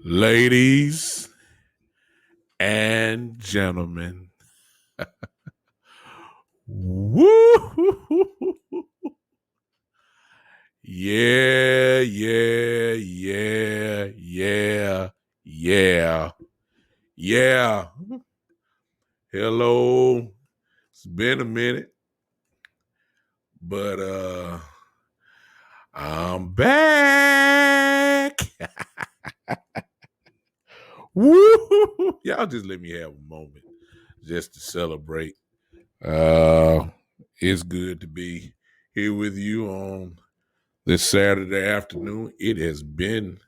Ladies and gentlemen, woo! Yeah, yeah, yeah, yeah, yeah, yeah. Hello. It's been a minute, but I'm back. Woo! Y'all just let me have a moment just to celebrate. Uh it's good to be here with you on this Saturday afternoon. It has been,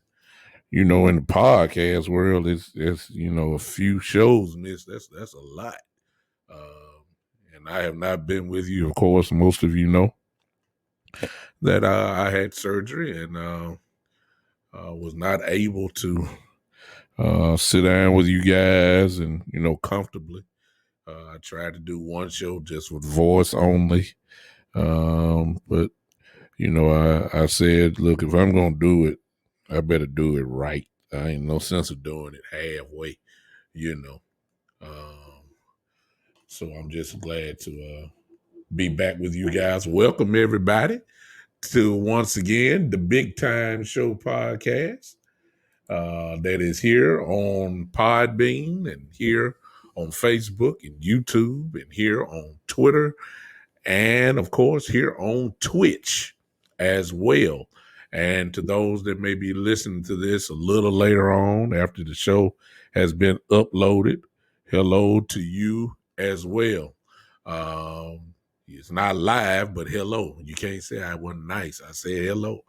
in the podcast world, it's a few shows missed. That's a lot. And I have not been with you. Of course, most of you know that I had surgery and was not able to sit down with you guys and comfortably. I tried to do one show just with voice only, but I said, look, if I'm gonna do it, I better do it right. I ain't no sense of doing it halfway, you know. Um, so I'm just glad to be back with you guys. Welcome everybody to once again the Big Time Show podcast that is here on Podbean and here on Facebook and YouTube and here on Twitter and of course here on Twitch as well. And to those that may be listening to this a little later on after the show has been uploaded, hello to you as well. It's not live, but hello. You can't say I wasn't nice. I said hello.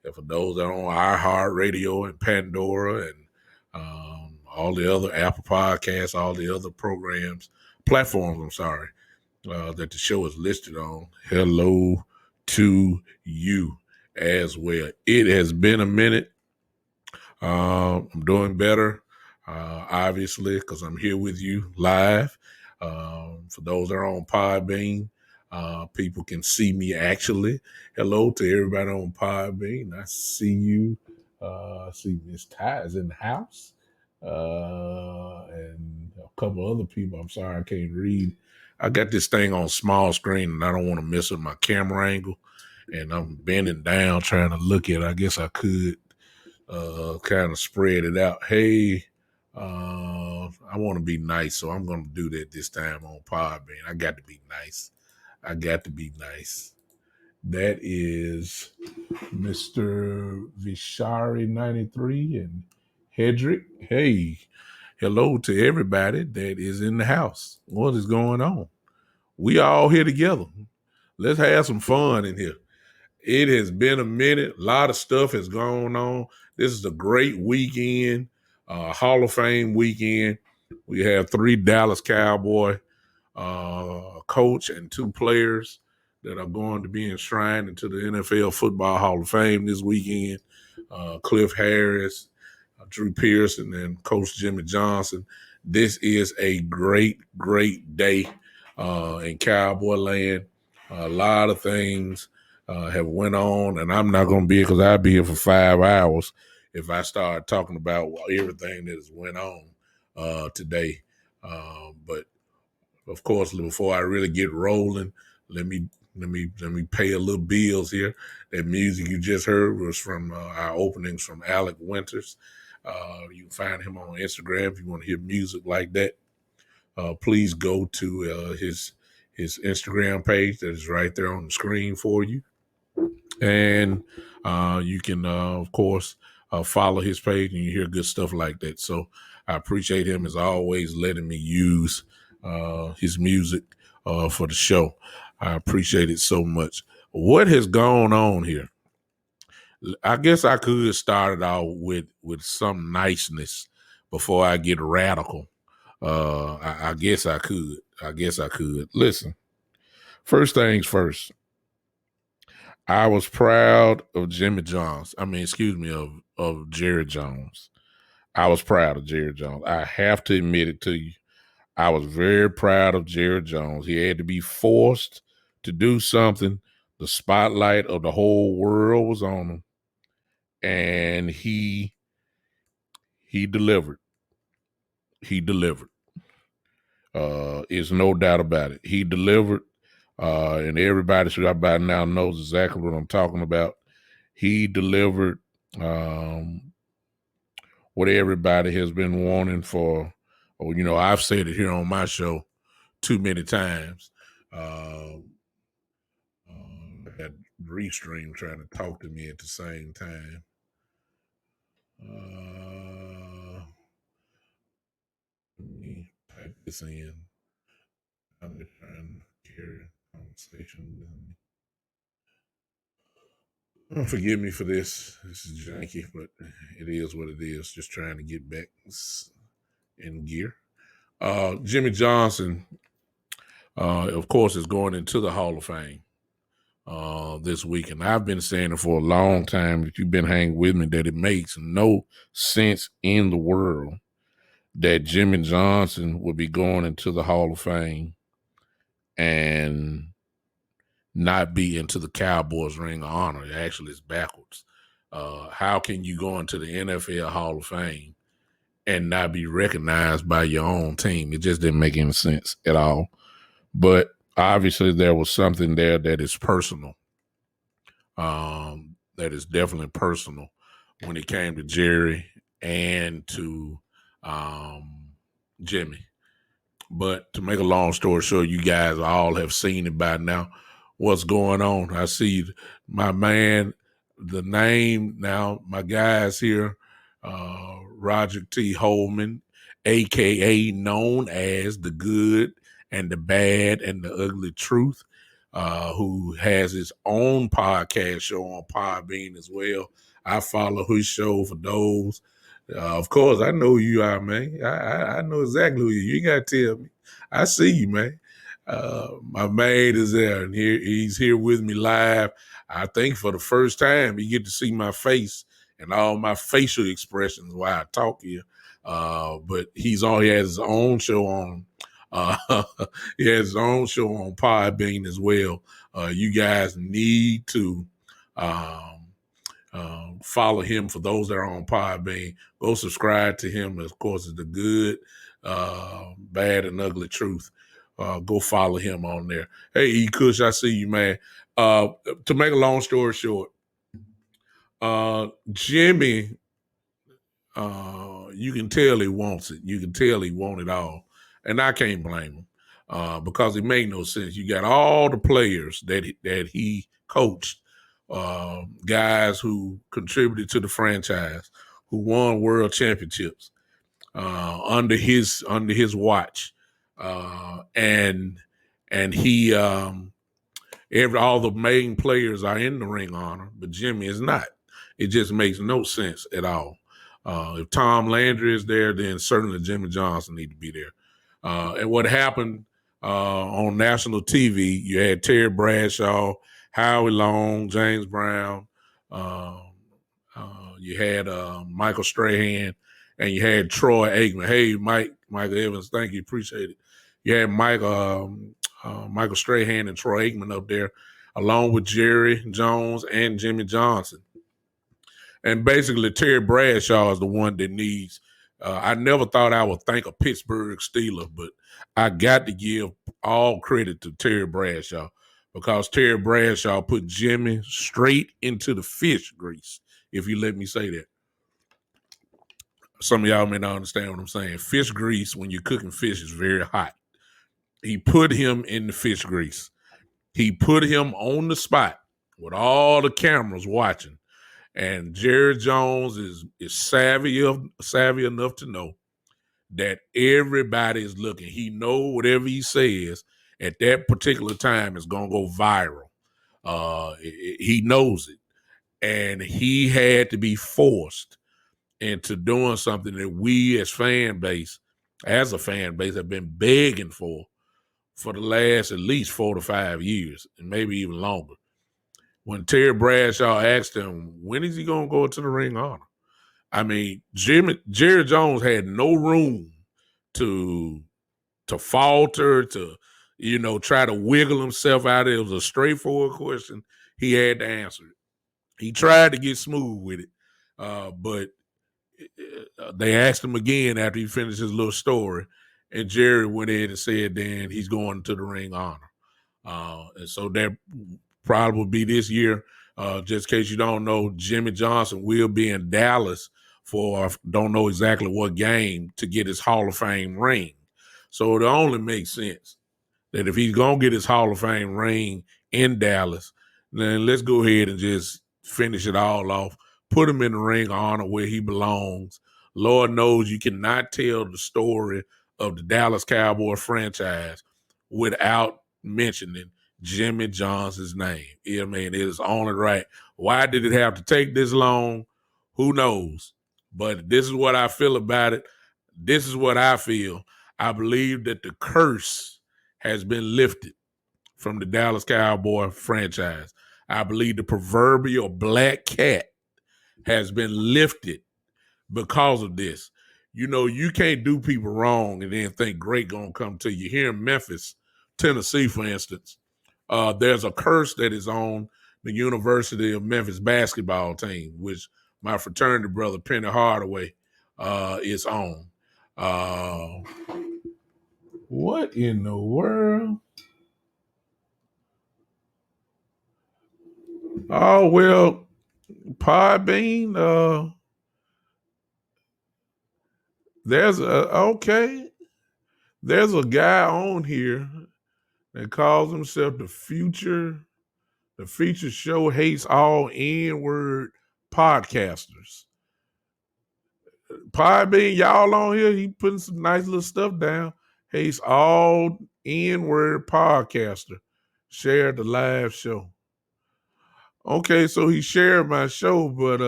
And for those that are on iHeartRadio and Pandora and all the other Apple Podcasts, all the other platforms, I'm sorry, that the show is listed on. Hello to you as well. It has been a minute. I'm doing better, obviously, because I'm here with you live. For those that are on Podbean, people can see me actually. Hello to everybody on Podbean. I see you. I see Miss Ty is in the house. And a couple other people. I'm sorry I can't read. I got this thing on small screen and I don't want to mess with my camera angle. And I'm bending down trying to look at it. I guess I could kind of spread it out. Hey, I want to be nice, so I'm going to do that this time on Podbean. I got to be nice. That is Mr. Vishari 93 and Hedrick. Hey, hello to everybody that is in the house. What is going on? We all here together. Let's have some fun in here. It has been a minute. A lot of stuff has gone on. This is a great weekend, Hall of Fame weekend. We have 3 Dallas Cowboy coach and 2 players that are going to be enshrined into the NFL Football Hall of Fame this weekend. Cliff Harris, Drew Pearson, and Coach Jimmy Johnson. This is a great, great day in Cowboy land. A lot of things have went on, and I'm not going to be here because I'll be here for 5 hours if I start talking about everything that has went on today. But of course, before I really get rolling, let me pay a little bills here. That music you just heard was from our openings from Alec Winters. You can find him on Instagram if you want to hear music like that. Please go to his Instagram page that is right there on the screen for you. And you can, of course, follow his page and you hear good stuff like that. So I appreciate him as always letting me use his music for the show. I appreciate it so much. What has gone on here? I guess I could start it out with some niceness before I get radical. I guess I could. Listen, first things first. I was proud of Jimmy Jones. Of Jerry Jones. I was proud of Jerry Jones. I have to admit it to you. I was very proud of Jerry Jones. He had to be forced to do something. The spotlight of the whole world was on him. And he He delivered. He delivered. There's no doubt about it. He delivered, and everybody should by now knows exactly what I'm talking about. He delivered what everybody has been wanting for, I've said it here on my show too many times. That Restream trying to talk to me at the same time. Let me type this in. I'm just trying to carry a conversation with me. Forgive me for this. This is janky, but it is what it is. Just trying to get back in gear. Jimmy Johnson, of course, is going into the Hall of Fame this week. And I've been saying it for a long time, that you've been hanging with me, that it makes no sense in the world that Jimmy Johnson would be going into the Hall of Fame and not be into the Cowboys Ring of Honor. Actually, it's backwards. How can you go into the NFL Hall of Fame and not be recognized by your own team? It just didn't make any sense at all. But obviously, there was something there that is personal. That is definitely personal when it came to Jerry and to Jimmy. But to make a long story short, you guys all have seen it by now. What's going on? I see my man, the name now, my guys here, Roger T. Holman, a.k.a. known as the Good and the Bad and the Ugly Truth, who has his own podcast show on Podbean as well. I follow his show for those. Of course, I know who you are, man. I know exactly who you are. You ain't got to tell me. I see you, man. My man is there, and he's here with me live. I think for the first time, you get to see my face and all my facial expressions while I talk here. But he has his own show on. He has his own show on Podbean as well. You guys need to follow him. For those that are on Podbean, go subscribe to him. Of course, it's the Good, Bad, and Ugly Truth. Go follow him on there. Hey, E. Kush, I see you, man. To make a long story short, Jimmy, you can tell he wants it. You can tell he wants it all. And I can't blame him because it made no sense. You got all the players that he coached, guys who contributed to the franchise, who won world championships under his watch, and he all the main players are in the Ring of Honor, but Jimmy is not. It just makes no sense at all. If Tom Landry is there, then certainly Jimmy Johnson need to be there. And what happened on national TV, you had Terry Bradshaw, Howie Long, James Brown, you had Michael Strahan, and you had Troy Aikman. Hey, Michael Evans, thank you, appreciate it. You had Michael Strahan and Troy Aikman up there, along with Jerry Jones and Jimmy Johnson. And basically, Terry Bradshaw is the one that needs. I never thought I would thank a Pittsburgh Steeler, but I got to give all credit to Terry Bradshaw, because Terry Bradshaw put Jimmy straight into the fish grease, if you let me say that. Some of y'all may not understand what I'm saying. Fish grease, when you're cooking fish, is very hot. He put him in the fish grease. He put him on the spot with all the cameras watching. And Jerry Jones is savvy enough to know that everybody is looking. He knows whatever he says at that particular time is going to go viral. He knows it. And he had to be forced into doing something that we as a fan base, have been begging for the last at least 4 to 5 years, and maybe even longer. When Terry Bradshaw asked him, when is he going to go to the Ring of Honor? I mean, Jerry Jones had no room to falter, to, try to wiggle himself out of it. It was a straightforward question. He had to answer it. He tried to get smooth with it, but they asked him again after he finished his little story, and Jerry went in and said, "Then he's going to the Ring of Honor." And so that probably will be this year. Just in case you don't know, Jimmy Johnson will be in Dallas for don't know exactly what game to get his Hall of Fame ring. So it only makes sense that if he's going to get his Hall of Fame ring in Dallas, then let's go ahead and just finish it all off. Put him in the Ring of Honor where he belongs. Lord knows you cannot tell the story of the Dallas Cowboy franchise without mentioning Jimmy Johnson's name. I mean, it is only right. Why did it have to take this long? Who knows? But this is what I feel about it. This is what I feel. I believe that the curse has been lifted from the Dallas Cowboy franchise. I believe the proverbial black cat has been lifted because of this. You know, you can't do people wrong and then think great gonna come to you. Here in Memphis, Tennessee, for instance, there's a curse that is on the University of Memphis basketball team, which my fraternity brother Penny Hardaway is on. What in the world? Oh well, Podbean. There's a okay. There's a guy on here that calls himself the future. The feature show hates all N-word podcasters. Podbean, y'all on here, he putting some nice little stuff down. Hates all N-word podcaster. Share the live show. Okay, so he shared my show, but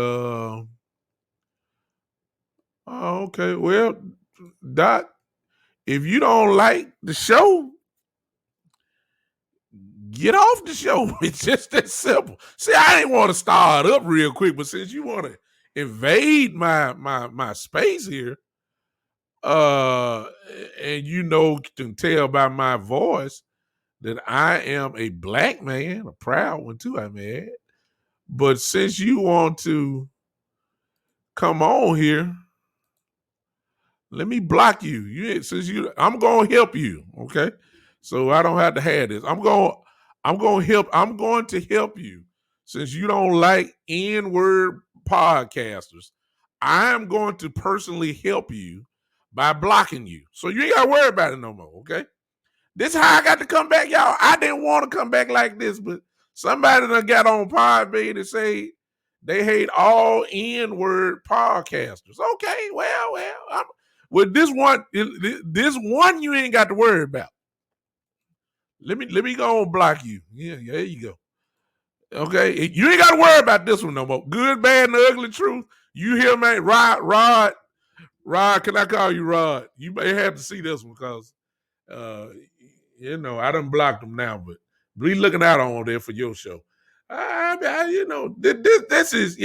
okay, well, Doc, if you don't like the show, get off the show. It's just that simple. See, I didn't want to start up real quick, but since you want to invade my space here, uh, and you know can tell by my voice that I am a black man, a proud one too, I may add. But since you want to come on here, let me block you. I'm gonna help you, okay? So I don't have to have this. I'm going to help you. Since you don't like N-word podcasters, I'm going to personally help you by blocking you. So you ain't gotta worry about it no more, okay? This is how I got to come back, y'all. I didn't want to come back like this, but somebody done got on Podbean to say they hate all N-word podcasters. Okay, well, with this one you ain't got to worry about. Let me go and block you. Yeah, there you go. Okay, you ain't got to worry about this one no more. Good, bad, and the ugly truth. You hear me, Rod? Can I call you Rod? You may have to see this one because uh, I done blocked them now, but be looking out on there for your show. This is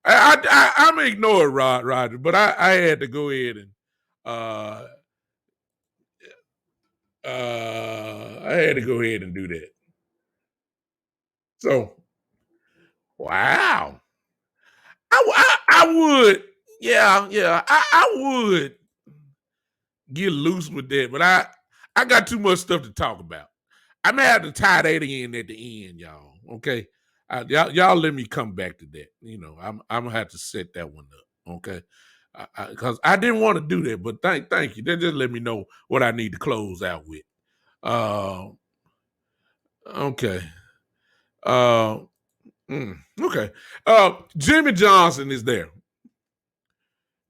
I'm ignoring Roger, but I had to go ahead and I had to go ahead and do that. So, wow, I would, I would get loose with that, but I got too much stuff to talk about. I may have to tie that in at the end, y'all. Okay, y'all let me come back to that. I'm gonna have to set that one up. Okay, because I didn't want to do that, but thank you. They just let me know what I need to close out with. Uh, okay. Uh, okay. Jimmy Johnson is there.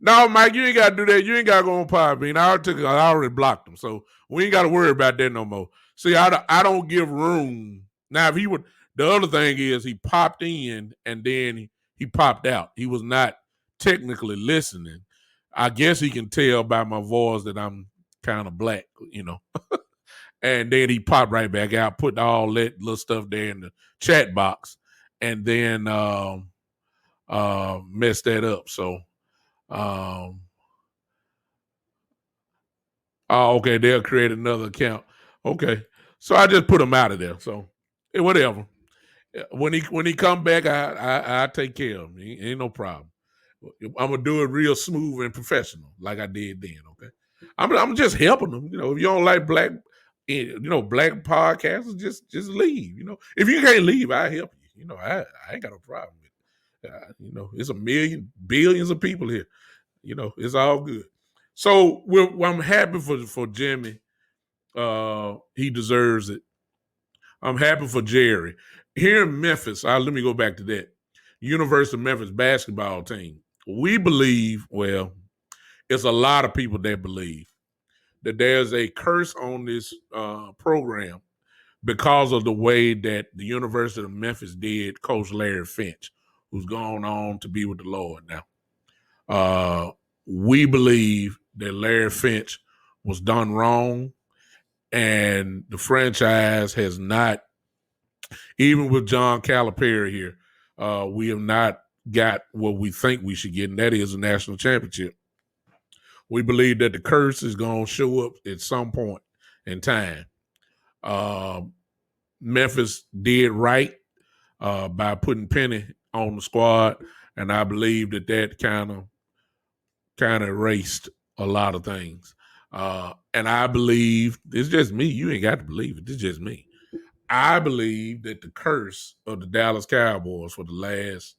No, Mike, you ain't got to do that. You ain't got to go on Podbean. I already blocked him, so we ain't got to worry about that no more. See, I don't give room. Now, if he would, the other thing is he popped in and then he popped out. He was not technically listening. I guess he can tell by my voice that I'm kind of black, And then he popped right back out, put all that little stuff there in the chat box, and then messed that up. So, okay, they'll create another account. Okay, so I just put him out of there. So, whatever. When he come back, I take care of him. Ain't no problem. I'm gonna do it real smooth and professional, like I did then. Okay, I'm just helping them. If you don't like black podcasters, just leave. If you can't leave, I help you. I ain't got no problem with it. It's a million, billions of people here. It's all good. So I'm happy for Jimmy. He deserves it. I'm happy for Jerry. Here in Memphis, let me go back to that. University of Memphis basketball team. We believe, well, it's a lot of people that believe that there's a curse on this program because of the way that the University of Memphis did Coach Larry Finch, who's gone on to be with the Lord now. We believe that Larry Finch was done wrong, and the franchise has not, even with John Calipari here, we have not got what we think we should get, and that is a national championship. We believe that the curse is going to show up at some point in time. Memphis did right by putting Penny on the squad, and I believe that kind of erased a lot of things. And I believe, it's just me. You ain't got to believe it. It's just me. I believe that the curse of the Dallas Cowboys for the last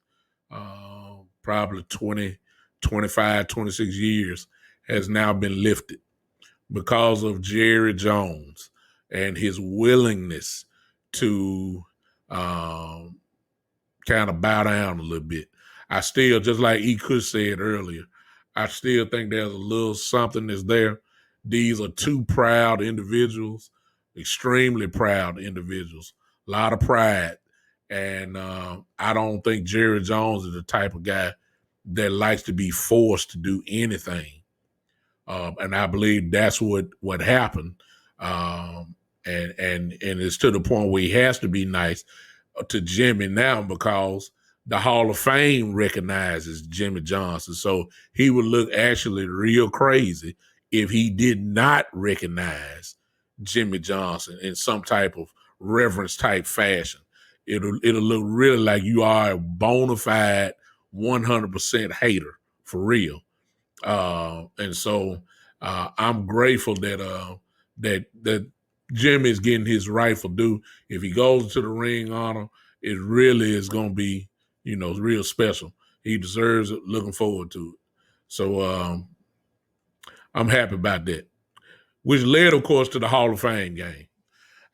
probably 20, 25, 26 years has now been lifted because of Jerry Jones and his willingness to kind of bow down a little bit. I still, just like E. Kush said earlier, I still think there's a little something that's there. These are two proud individuals, extremely proud individuals, a lot of pride. And I don't think Jerry Jones is the type of guy that likes to be forced to do anything. And I believe that's what happened. And it's to the point where he has to be nice to Jimmy now because the Hall of Fame recognizes Jimmy Johnson. So he would look actually real crazy if he did not recognize Jimmy Johnson in some type of reverence type fashion. It'll look really like you are a bona fide 100% hater for real. And so I'm grateful that Jimmy is getting his rightful due. If he goes to the ring honor, it really is going to be, real special. He deserves it. Looking forward to it. So I'm happy about that. Which led, of course, to the Hall of Fame game.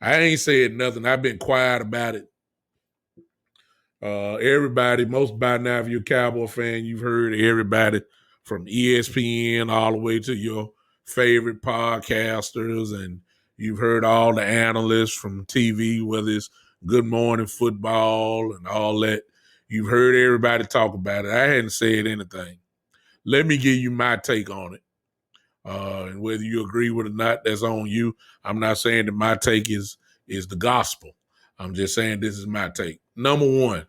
I ain't said nothing. I've been quiet about it. Everybody, most by now, if you're a Cowboy fan, you've heard everybody from ESPN all the way to your favorite podcasters, and you've heard all the analysts from TV, whether it's Good Morning Football and all that. You've heard everybody talk about it. I hadn't said anything. Let me give you my take on it. And whether you agree with it or not, that's on you. I'm not saying that my take is the gospel. I'm just saying this is my take. Number one,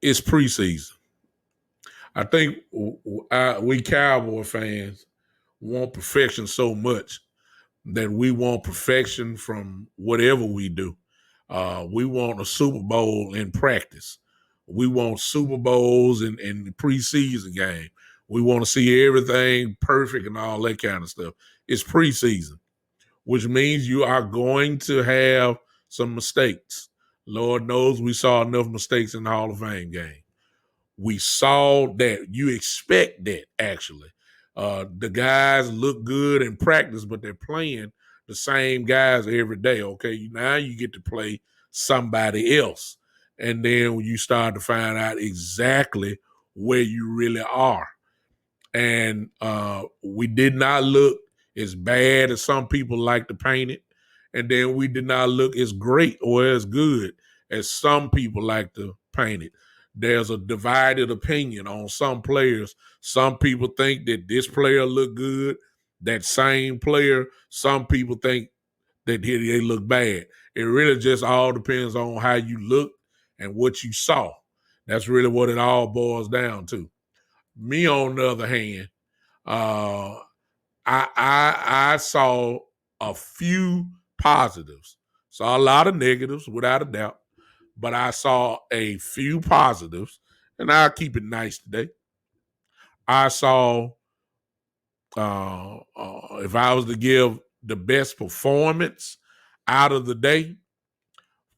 it's preseason. I think we Cowboy fans want perfection so much that we want perfection from whatever we do. We want a Super Bowl in practice. We want Super Bowls in the preseason game. We want to see everything perfect and all that kind of stuff. It's preseason, which means you are going to have some mistakes. Lord knows we saw enough mistakes in the Hall of Fame game. We saw that. You expect that, actually. The guys look good in practice, but they're playing the same guys every day, okay? Now you get to play somebody else. And then when you start to find out exactly where you really are. And we did not look as bad as some people like to paint it. And then we did not look as great or as good as some people like to paint it. There's a divided opinion on some players. Some people think that this player look good. That same player, some people think that they look bad. It really just all depends on how you look and what you saw. That's really what it all boils down to. Me, on the other hand, uh, I saw a few positives. Saw a lot of negatives, without a doubt, but I saw a few positives, and I'll keep it nice today. I saw, if I was to give the best performance out of the day,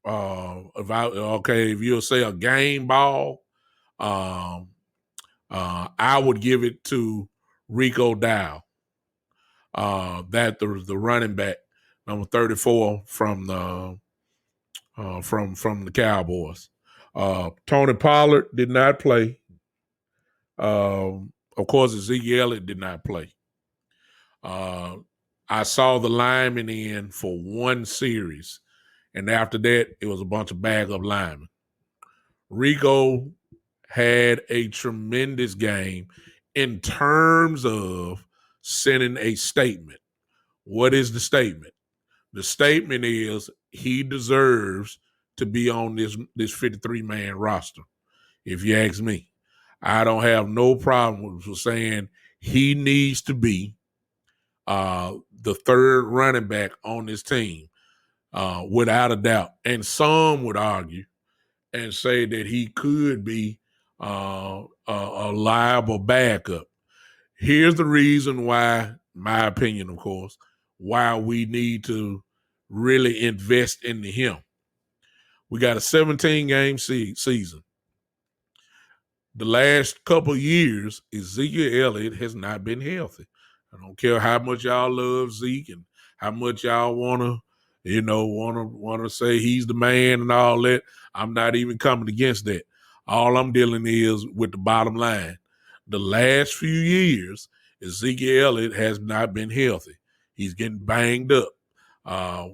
if you'll say a game ball, um, I would give it to Rico Dow. That the running back, number 34 from the Cowboys. Tony Pollard did not play. Of course, Ezekiel Elliott did not play. I saw the linemen in for one series, and after that, it was a bunch of backup linemen. Rico had a tremendous game in terms of sending a statement. What is the statement? The statement is he deserves to be on this 53-man roster. If you ask me, I don't have no problem with saying he needs to be the third running back on this team, without a doubt. And some would argue and say that he could be a liable backup. Here's the reason why, my opinion, of course, why we need to really invest into him. We got a 17-game season. The last couple of years, Ezekiel Elliott has not been healthy. I don't care how much y'all love Zeke and how much y'all want to say he's the man and all that. I'm not even coming against that. All I'm dealing is with the bottom line. The last few years, Ezekiel Elliott has not been healthy. He's getting banged up.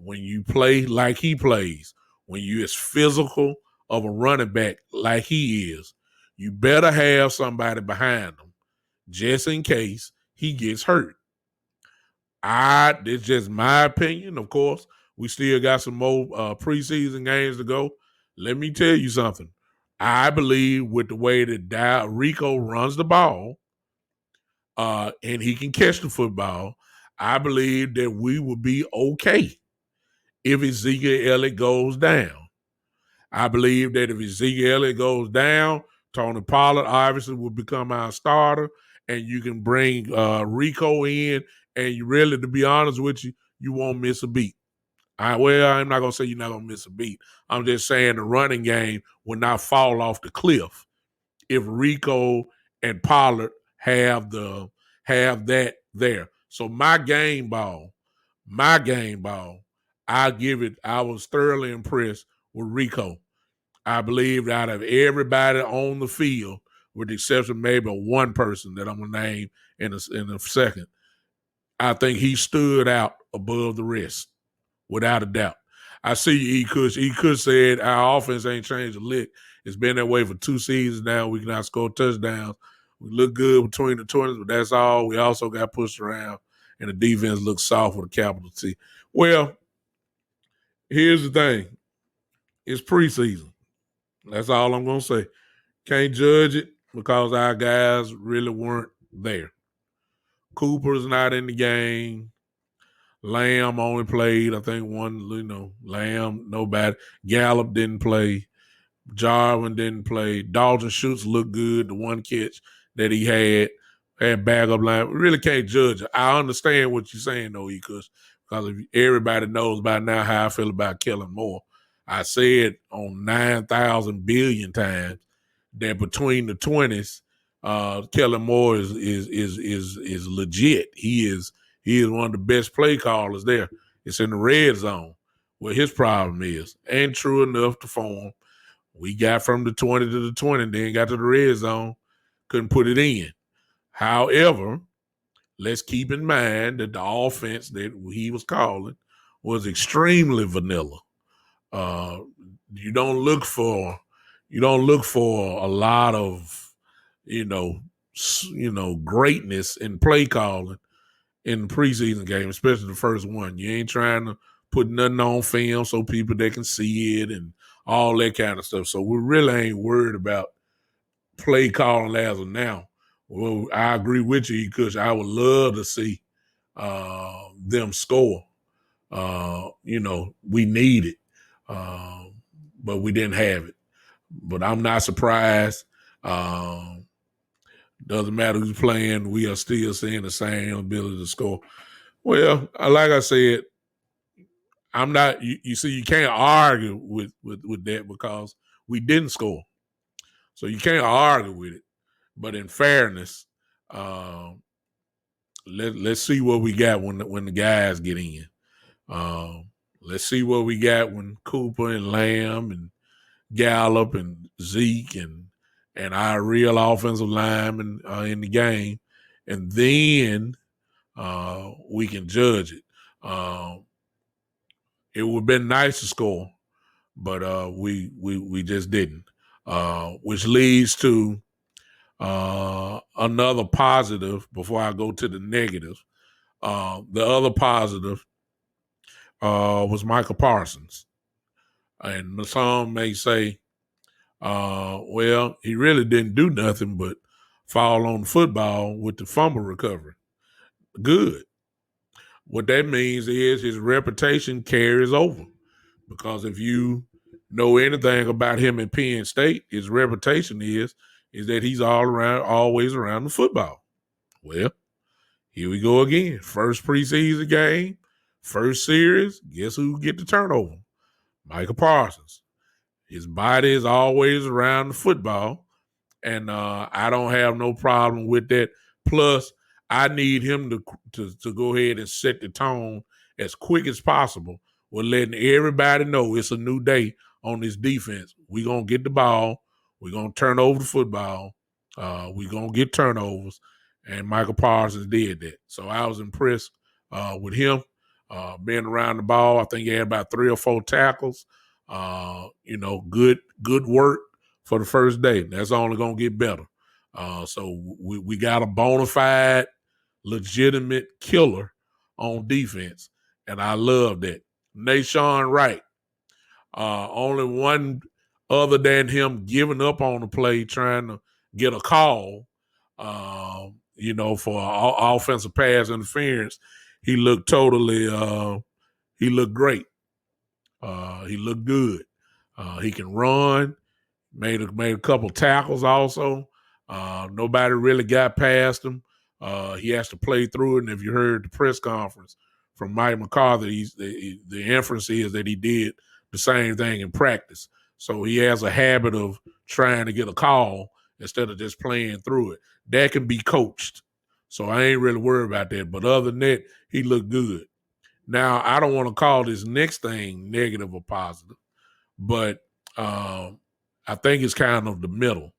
When you play like he plays, when you're as physical of a running back like he is, you better have somebody behind him just in case he gets hurt. It's just my opinion. Of course, we still got some more preseason games to go. Let me tell you something. I believe with the way that Rico runs the ball, and he can catch the football, I believe that we will be okay if Ezekiel Elliott goes down. I believe that if Ezekiel Elliott goes down, Tony Pollard obviously will become our starter, and you can bring Rico in, and you really, to be honest with you, you won't miss a beat. I'm not going to say you're not going to miss a beat. I'm just saying the running game will not fall off the cliff if Rico and Pollard have that there. So my game ball, I was thoroughly impressed with Rico. I believe out of everybody on the field, with the exception maybe of one person that I'm going to name in a second, I think he stood out above the rest, without a doubt. I see E. Kush. E. Kush said our offense ain't changed a lick. It's been that way for 2 seasons now. We cannot score touchdowns. We look good between the 20s, but that's all. We also got pushed around, and the defense looks soft with a capital T. Well, here's the thing. It's preseason. That's all I'm going to say. Can't judge it because our guys really weren't there. Cooper's not in the game. Lamb only played, I think, one, Lamb, nobody. Gallup didn't play. Jarwin didn't play. Dalton Schultz looked good. The one catch that he had backup line. We really can't judge it. I understand what you're saying, though, because everybody knows by now how I feel about Kellen Moore. I said on 9,000 billion times that between the 20s, Kellen Moore is legit. He is one of the best play callers there. It's in the red zone where his problem is. Ain't true enough to form. We got from the 20 to the 20, then got to the red zone, couldn't put it in. However, let's keep in mind that the offense that he was calling was extremely vanilla. You don't look for a lot of greatness in play calling in the preseason game, especially the first one. You ain't trying to put nothing on film so people they can see it and all that kind of stuff. So we really ain't worried about play calling as of now. Well, I agree with you because I would love to see them score. We need it, but we didn't have it. But I'm not surprised. Doesn't matter who's playing, we are still seeing the same ability to score. Well, like I said, I'm not. You see, you can't argue with that because we didn't score, so you can't argue with it. But in fairness, um, let's see what we got when the guys get in. Um, let's see what we got when Cooper and Lamb and Gallup and Zeke and our real offensive linemen are in the game, and then we can judge it. It would have been nice to score, but we just didn't, which leads to another positive before I go to the negative. The other positive was Michael Parsons. And some may say, well, he really didn't do nothing but fall on the football with the fumble recovery. Good. What that means is his reputation carries over. Because if you know anything about him in Penn State, his reputation is that he's always around the football. Well, here we go again. First preseason game, first series. Guess who get the turnover? Michael Parsons. His body is always around the football, and I don't have no problem with that. Plus, I need him to go ahead and set the tone as quick as possible with letting everybody know it's a new day on this defense. We're going to get the ball. We're going to turn over the football. We're going to get turnovers. And Michael Parsons did that. So I was impressed with him being around the ball. I think he had about 3 or 4 tackles. Good work for the first day. That's only going to get better. So we got a bona fide, legitimate killer on defense, and I love that. Nashawn Wright, only one other than him giving up on the play, trying to get a call, for offensive pass interference. He looked he looked great. He looked good. He can run. Made a couple tackles also. Nobody really got past him. He has to play through it. And if you heard the press conference from Mike McCarthy, the inference is that he did the same thing in practice. So he has a habit of trying to get a call instead of just playing through it. That can be coached. So I ain't really worried about that. But other than that, he looked good. Now, I don't want to call this next thing negative or positive, but I think it's kind of the middle.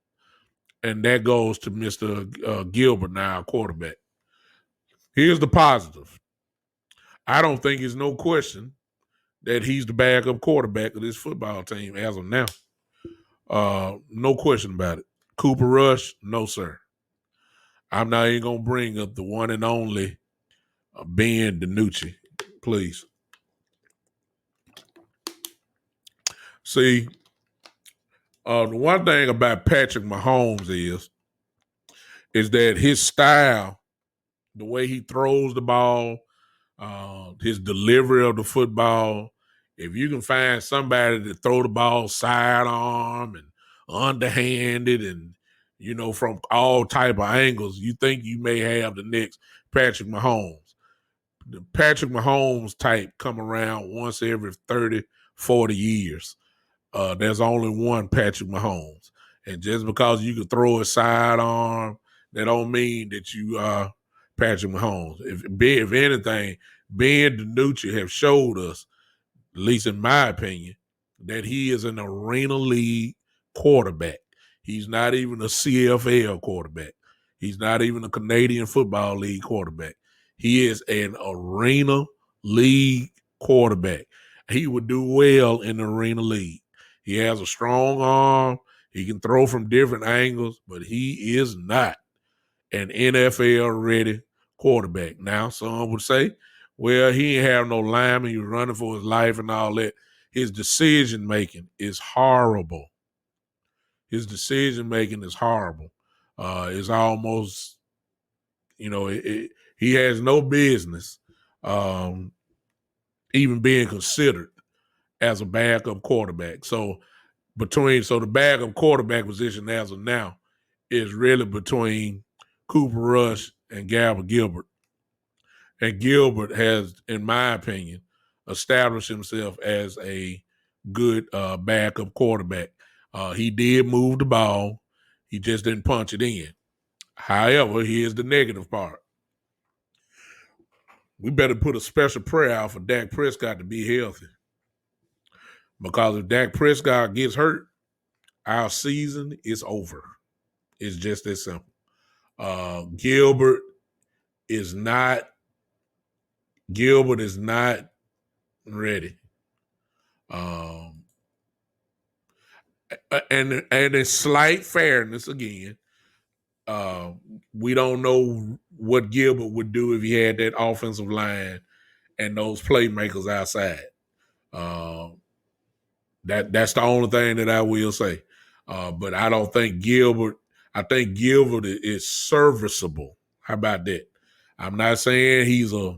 And that goes to Mr. Gilbert, now quarterback. Here's the positive. I don't think it's no question that he's the backup quarterback of this football team as of now. No question about it. Cooper Rush, no, sir. I'm not even going to bring up the one and only Ben DiNucci, please. See, the one thing about Patrick Mahomes is that his style, the way he throws the ball, his delivery of the football, if you can find somebody to throw the ball sidearm and underhanded and, from all type of angles, you think you may have the next Patrick Mahomes. The Patrick Mahomes type come around once every 30, 40 years. There's only one Patrick Mahomes. And just because you can throw a sidearm, that don't mean that you are Patrick Mahomes. If anything, Ben DiNucci have showed us, at least in my opinion, that he is an arena league quarterback. He's not even a CFL quarterback. He's not even a Canadian Football League quarterback. He is an arena league quarterback. He would do well in the arena league. He has a strong arm. He can throw from different angles, but he is not an NFL-ready quarterback. Now, some would say, well, he ain't have no lineman. He was running for his life and all that. His decision-making is horrible. His decision-making is horrible. It's almost, he has no business even being considered as a backup quarterback. So the backup quarterback position as of now is really between Cooper Rush, and Gilbert Gilbert. And Gilbert has, in my opinion, established himself as a good backup quarterback. He did move the ball. He just didn't punch it in. However, here's the negative part. We better put a special prayer out for Dak Prescott to be healthy. Because if Dak Prescott gets hurt, our season is over. It's just that simple. Gilbert is not ready. And in slight fairness, again, we don't know what Gilbert would do if he had that offensive line and those playmakers outside. That's the only thing that I will say. But I don't think Gilbert. I think Gilbert is serviceable. How about that? I'm not saying he's a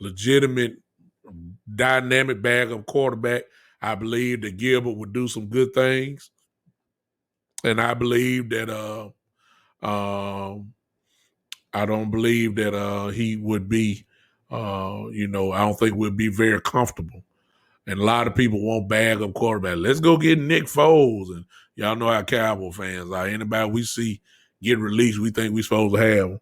legitimate, dynamic backup quarterback. I believe that Gilbert would do some good things, and I believe that I don't believe that he would be. I don't think we'd be very comfortable. And a lot of people want backup quarterback. Let's go get Nick Foles. And y'all know how Cowboy fans are. Anybody we see get released, we think we're supposed to have them.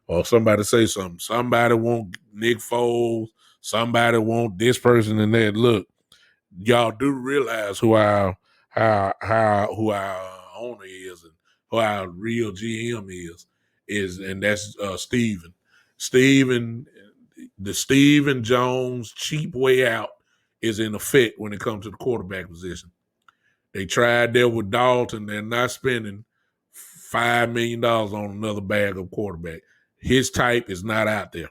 Or somebody say something. Somebody want Nick Foles. Somebody want this person and that. Look, y'all do realize who our owner is and who our real GM is, and that's Steven. The Steven Jones cheap way out is in effect when it comes to the quarterback position. They tried there with Dalton. They're not spending $5 million on another backup quarterback. His type is not out there.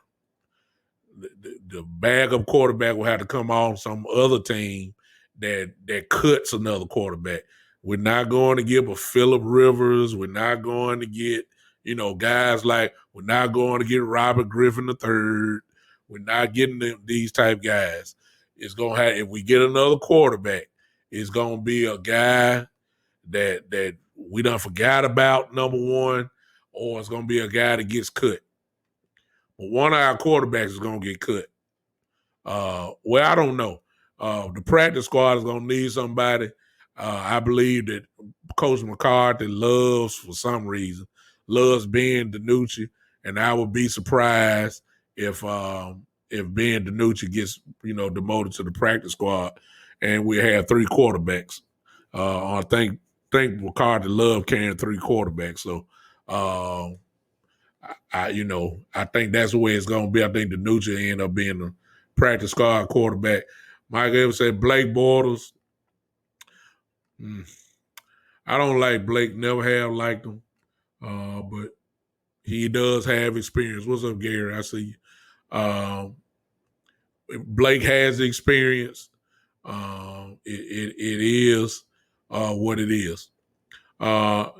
The backup quarterback will have to come on some other team that cuts another quarterback. We're not going to give a Phillip Rivers. We're not going to get, guys like, we're not going to get Robert Griffin III. We're not getting these type guys. It's going to have, if we get another quarterback, it's going to be a guy that we done forgot about, number one, or it's going to be a guy that gets cut. But one of our quarterbacks is going to get cut. I don't know. The practice squad is going to need somebody. I believe that Coach McCarthy for some reason, loves Ben DiNucci, and I would be surprised if Ben DiNucci gets, demoted to the practice squad, and we have three quarterbacks. I think McCarthy loved carrying three quarterbacks. So, I think that's the way it's going to be. I think DiNucci end up being the practice squad quarterback. Mike Evans said Blake Bortles. I don't like Blake. Never have liked him. But he does have experience. What's up, Gary? I see you. Blake has the experience. It is what it is. Our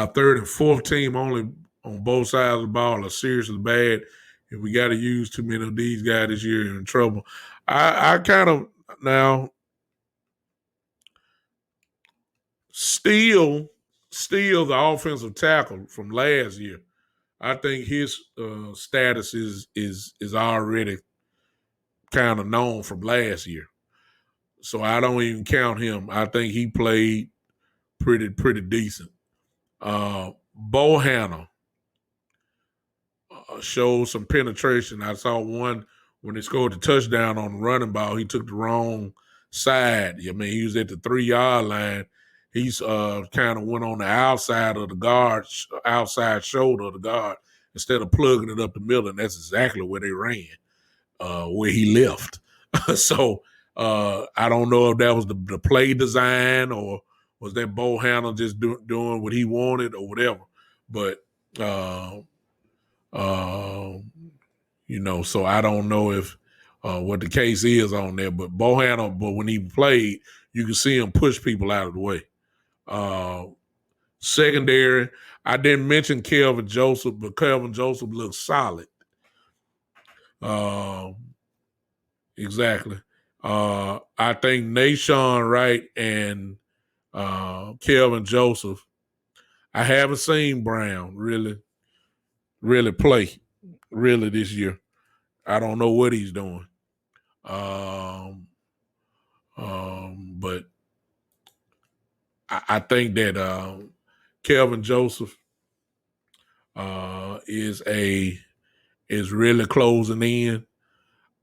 third and fourth team only on both sides of the ball are seriously bad. If we got to use too many of these guys this year, you're in trouble. I kind of now still the offensive tackle from last year. I think his status is already kind of known from last year. So I don't even count him. I think he played pretty decent. Bohanna showed some penetration. I saw one when they scored the touchdown on the running ball. He took the wrong side. I mean, he was at the 3-yard line. He's kind of went on the outside of the guard, outside shoulder of the guard, instead of plugging it up the middle, and that's exactly where they ran, where he left. So I don't know if that was the play design or was that Bohanna just doing what he wanted or whatever. But, so I don't know if what the case is on there. But Bohanna, when he played, you could see him push people out of the way. Secondary, I didn't mention Kelvin Joseph, but Kelvin Joseph looks solid. Exactly. I think Nashawn Wright and Kelvin Joseph, I haven't seen Brown really play really this year. I don't know what he's doing. But I think that Kelvin Joseph is really closing in.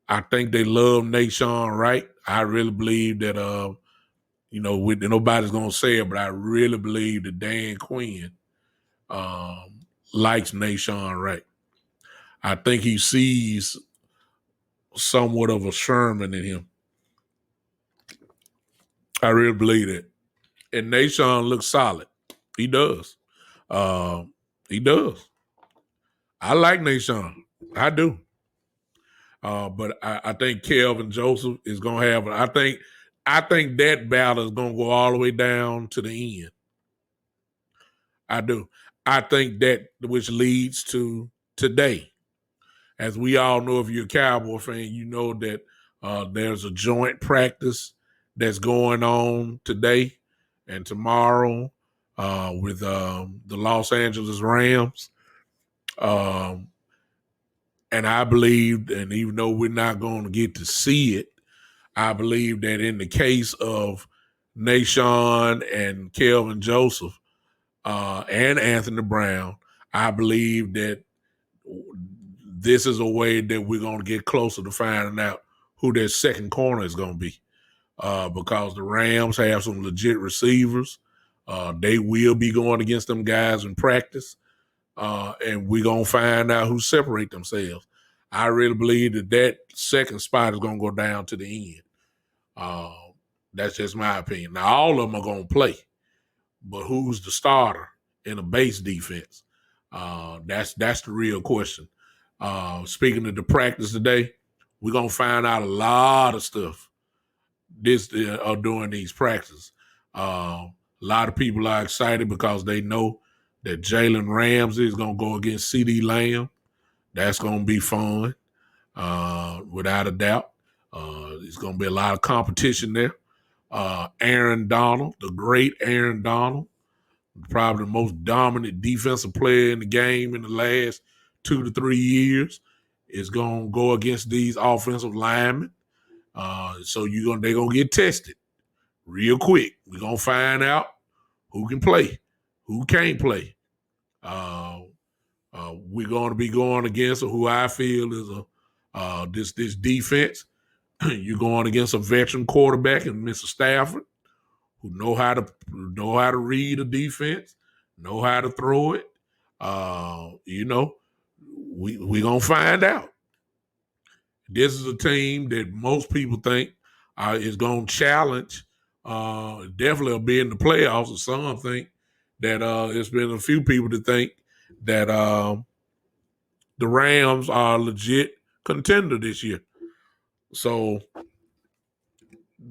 I think they love Nashawn Wright. I really believe that nobody's gonna say it, but I really believe that Dan Quinn likes Nashawn Wright. I think he sees somewhat of a Sherman in him. I really believe that. And Nashawn looks solid. He does. He does. I like Nashawn. I do. But I think Kelvin Joseph is gonna have. I think that battle is gonna go all the way down to the end. I do. I think that which leads to today. As we all know, if you're a Cowboy fan, you know that there's a joint practice that's going on today and tomorrow with the Los Angeles Rams. And I believe, and even though we're not going to get to see it, I believe that in the case of Nashawn and Kelvin Joseph and Anthony Brown, I believe that this is a way that we're going to get closer to finding out who their second corner is going to be. Because the Rams have some legit receivers. They will be going against them guys in practice. And we're going to find out who separate themselves. I really believe that second spot is going to go down to the end. That's just my opinion. Now, all of them are going to play, but who's the starter in a base defense? That's the real question. Speaking of the practice today, we're going to find out a lot of stuff during these practices. A lot of people are excited because they know that Jalen Ramsey is going to go against CeeDee Lamb. That's going to be fun, without a doubt. There's going to be a lot of competition there. Aaron Donald, the great Aaron Donald, probably the most dominant defensive player in the game in the last 2 to 3 years, is going to go against these offensive linemen. So they're going to get tested real quick. We're going to find out who can play, who can't play. We're going to be going against who I feel is this defense. You're going against a veteran quarterback in Mr. Stafford, who know how to read a defense, know how to throw it. We're going to find out. This is a team that most people think is going to challenge. Definitely will be in the playoffs. And some think that it's been a few people that think that the Rams are a legit contender this year. So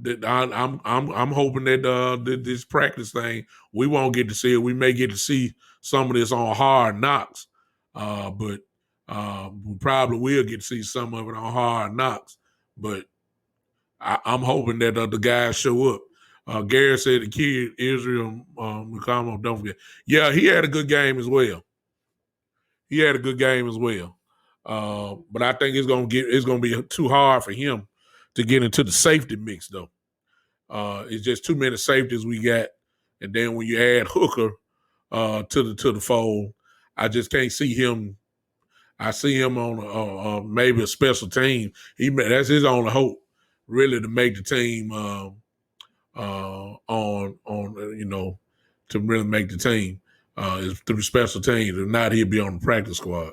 I'm hoping that this practice thing, we won't get to see it. We may get to see some of this on Hard Knocks, but we probably will get to see some of it on Hard Knocks. But I'm hoping that the guys show up. Gary said the kid Israel McCollum, don't forget. Yeah, he had a good game as well. But I think it's gonna be too hard for him to get into the safety mix though. It's just too many safeties we got, and then when you add Hooker to the fold, I just can't see him. I see him on maybe a special team. That's his only hope, really, to make the team to really make the team is through special teams. If not, he'll be on the practice squad.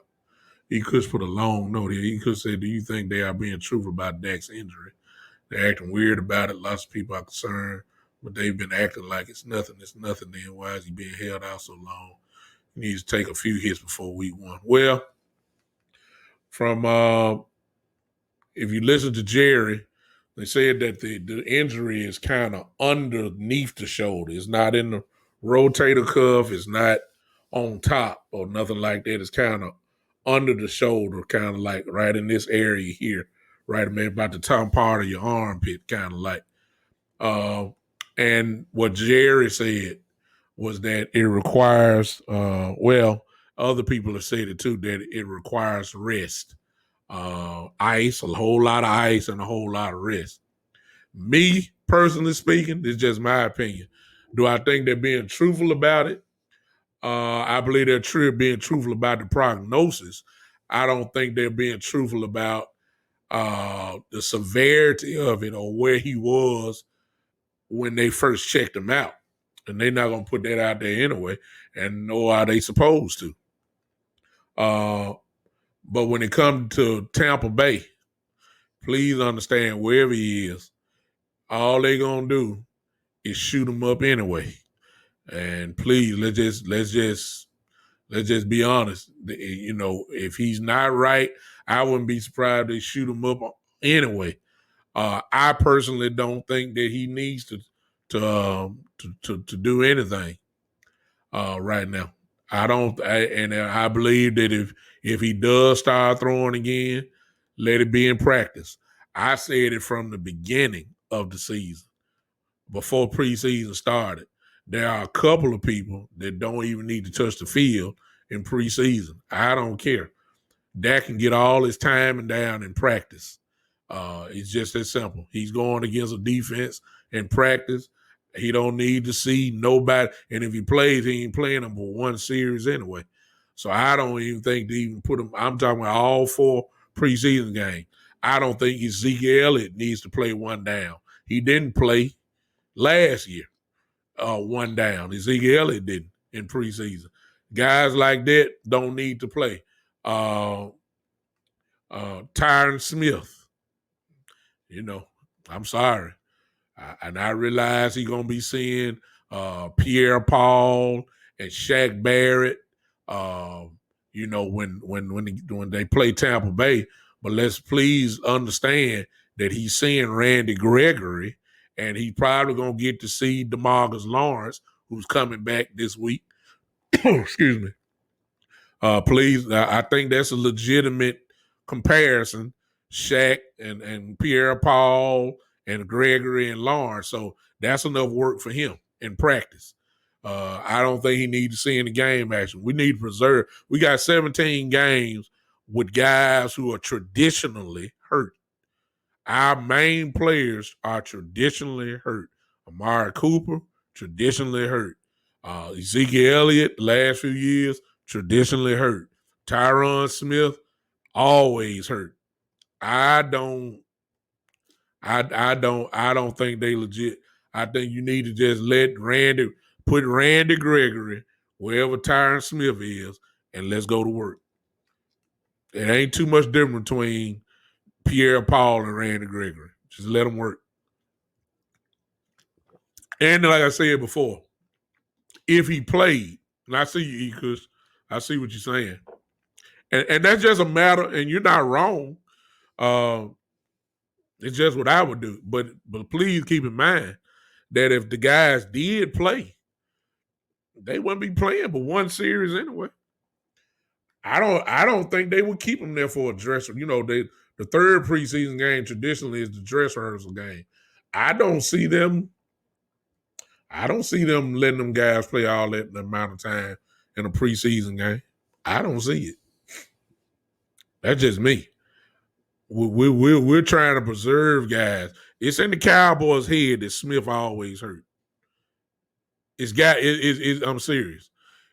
He could put a long note here. He could say, "Do you think they are being truthful about Dak's injury? They're acting weird about it. Lots of people are concerned, but they've been acting like it's nothing. It's nothing. Then why is he being held out so long? He needs to take a few hits before week 1." Well, from if you listen to Jerry, they said that the injury is kind of underneath the shoulder. It's not in the rotator cuff. It's not on top or nothing like that. It's kind of under the shoulder, kind of like right in this area here, right about the top part of your armpit, kind of like. And what Jerry said was that it requires, well, other people have said it too, that it requires rest. Ice, a whole lot of ice and a whole lot of rest. Me, personally speaking, it's just my opinion. Do I think they're being truthful about it? I believe they're being truthful about the prognosis. I don't think they're being truthful about the severity of it or where he was when they first checked him out. And they're not going to put that out there anyway. And nor are they supposed to. But when it comes to Tampa Bay, please understand wherever he is, all they going to do is shoot him up anyway. And please, let's just be honest. You know, if he's not right, I wouldn't be surprised they shoot him up anyway. I personally don't think that he needs to do anything right now. I believe that if he does start throwing again, let it be in practice. I said it from the beginning of the season, before preseason started. There are a couple of people that don't even need to touch the field in preseason. I don't care. Dak can get all his time and down in practice. It's just that simple. He's going against a defense in practice. He don't need to see nobody. And if he plays, he ain't playing them for one series anyway. So I don't even think to even put him. I'm talking about all 4 preseason games. I don't think Ezekiel Elliott needs to play one down. He didn't play last year, one down. Ezekiel Elliott didn't in preseason. Guys like that don't need to play. Tyron Smith, you know, I'm sorry. And I realize he's going to be seeing Pierre Paul and Shaq Barrett, you know, when they play Tampa Bay. But let's please understand that he's seeing Randy Gregory, and he's probably going to get to see DeMarcus Lawrence, who's coming back this week. Excuse me. Please, I think that's a legitimate comparison. Shaq and Pierre Paul and Gregory and Lawrence. So that's enough work for him in practice. I don't think he needs to see any game action. We need to preserve. We got 17 games with guys who are traditionally hurt. Our main players are traditionally hurt. Amari Cooper, traditionally hurt. Ezekiel Elliott, the last few years, traditionally hurt. Tyron Smith, always hurt. I don't think they legit. I think you need to just put Randy Gregory wherever Tyron Smith is, and let's go to work. It ain't too much different between Pierre Paul and Randy Gregory. Just let them work. And like I said before, if he played, and I see you, because I see what you're saying. And that's just a matter, and you're not wrong. It's just what I would do. But please keep in mind that if the guys did play, they wouldn't be playing but one series anyway. I don't think they would keep them there for a dress. You know, the third preseason game traditionally is the dress rehearsal game. I don't see them letting them guys play all that amount of time in a preseason game. I don't see it. That's just me. We're trying to preserve guys. It's in the Cowboys' head that Smith always hurt. I'm serious.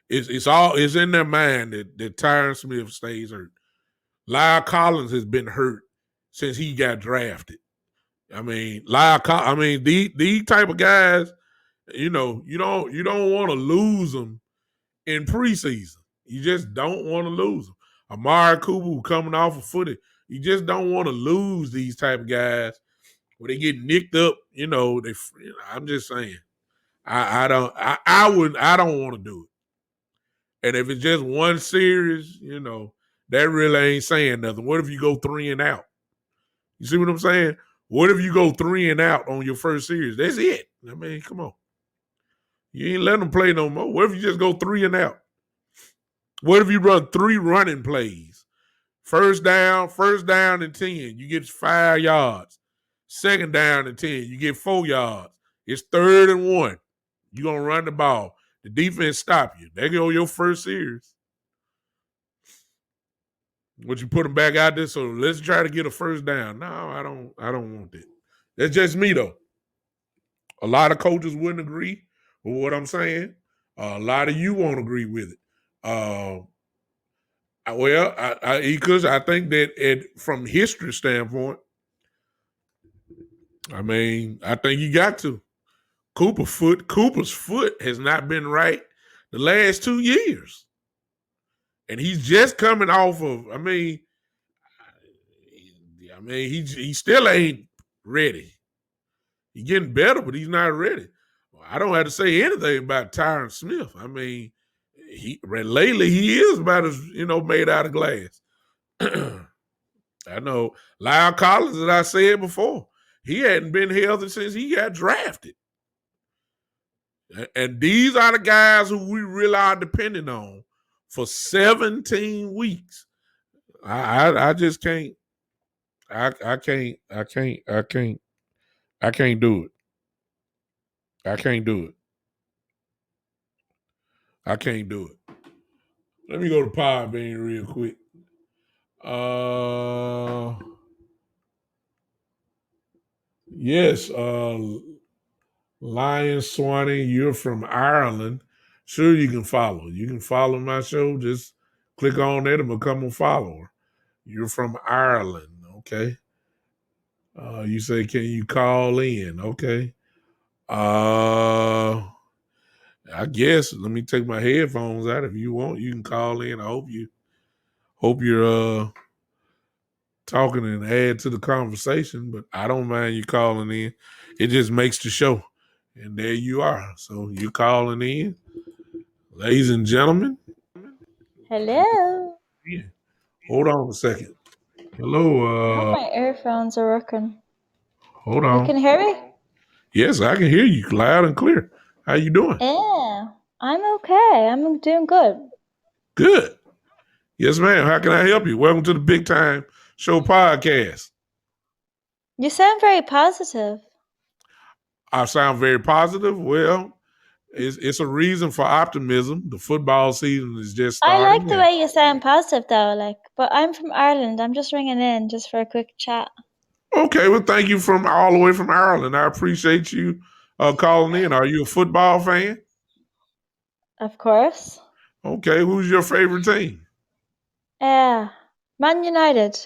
It's in their mind that Tyron Smith stays hurt. Lyle Collins has been hurt since he got drafted. I mean, these type of guys, you know, you don't want to lose them in preseason. You just don't want to lose them. Amari Cooper coming off of footy, you just don't want to lose these type of guys when they get nicked up. You know, I'm just saying, I don't want to do it. And if it's just one series, you know, that really ain't saying nothing. What if you go 3 and out? You see what I'm saying? What if you go 3 and out on your first series? That's it. I mean, come on. You ain't letting them play no more. What if you just go 3 and out? What if you run 3 running plays? First down and 10, you get 5 yards. Second down and 10, you get 4 yards. It's 3rd and 1. You're going to run the ball. The defense stop you. They go your first series. Would you put them back out there? So let's try to get a first down. No, I don't. I don't want that. That's just me though. A lot of coaches wouldn't agree with what I'm saying. A lot of you won't agree with it. Uh, because I think that from history standpoint, I mean, I think you got to. Cooper's foot has not been right the last 2 years. And he's just coming off of, he still ain't ready. He's getting better, but he's not ready. I don't have to say anything about Tyron Smith. I mean, lately he is about as made out of glass. I know Lyle Collins, as I said before, he hadn't been healthy since he got drafted. And these are the guys who we really are depending on for 17 weeks. I just can't. I can't. I can't. I can't. I can't do it. I can't do it. I can't do it. Let me go to Podbean real quick. Yes, Lion Swanee, you're from Ireland. Sure, you can follow. You can follow my show. Just click on it and become a follower. You're from Ireland, okay? You say, can you call in? Okay. I guess let me take my headphones out. If you want, you can call in. I hope you're talking and add to the conversation, but I don't mind you calling in. It just makes the show. And there you are. So you're calling in. Ladies and gentlemen. Hello. Yeah. Hold on a second. I hope Hello. my earphones are working. Hold You on. can hear me? Yes, I can hear you loud and clear. How you doing? Yeah, I'm okay. I'm doing good. Good. Yes, ma'am. How can I help you? Welcome to the Big Time Show podcast. You sound very positive. I sound very positive. Well, it's a reason for optimism. The football season is just I like starting. the way you sound positive though, but I'm from Ireland. I'm just ringing in just for a quick chat. Okay, well, thank you from all the way from Ireland. I appreciate you calling in. Are you a football fan? Of course. Okay, who's your favorite team? Yeah. Man United.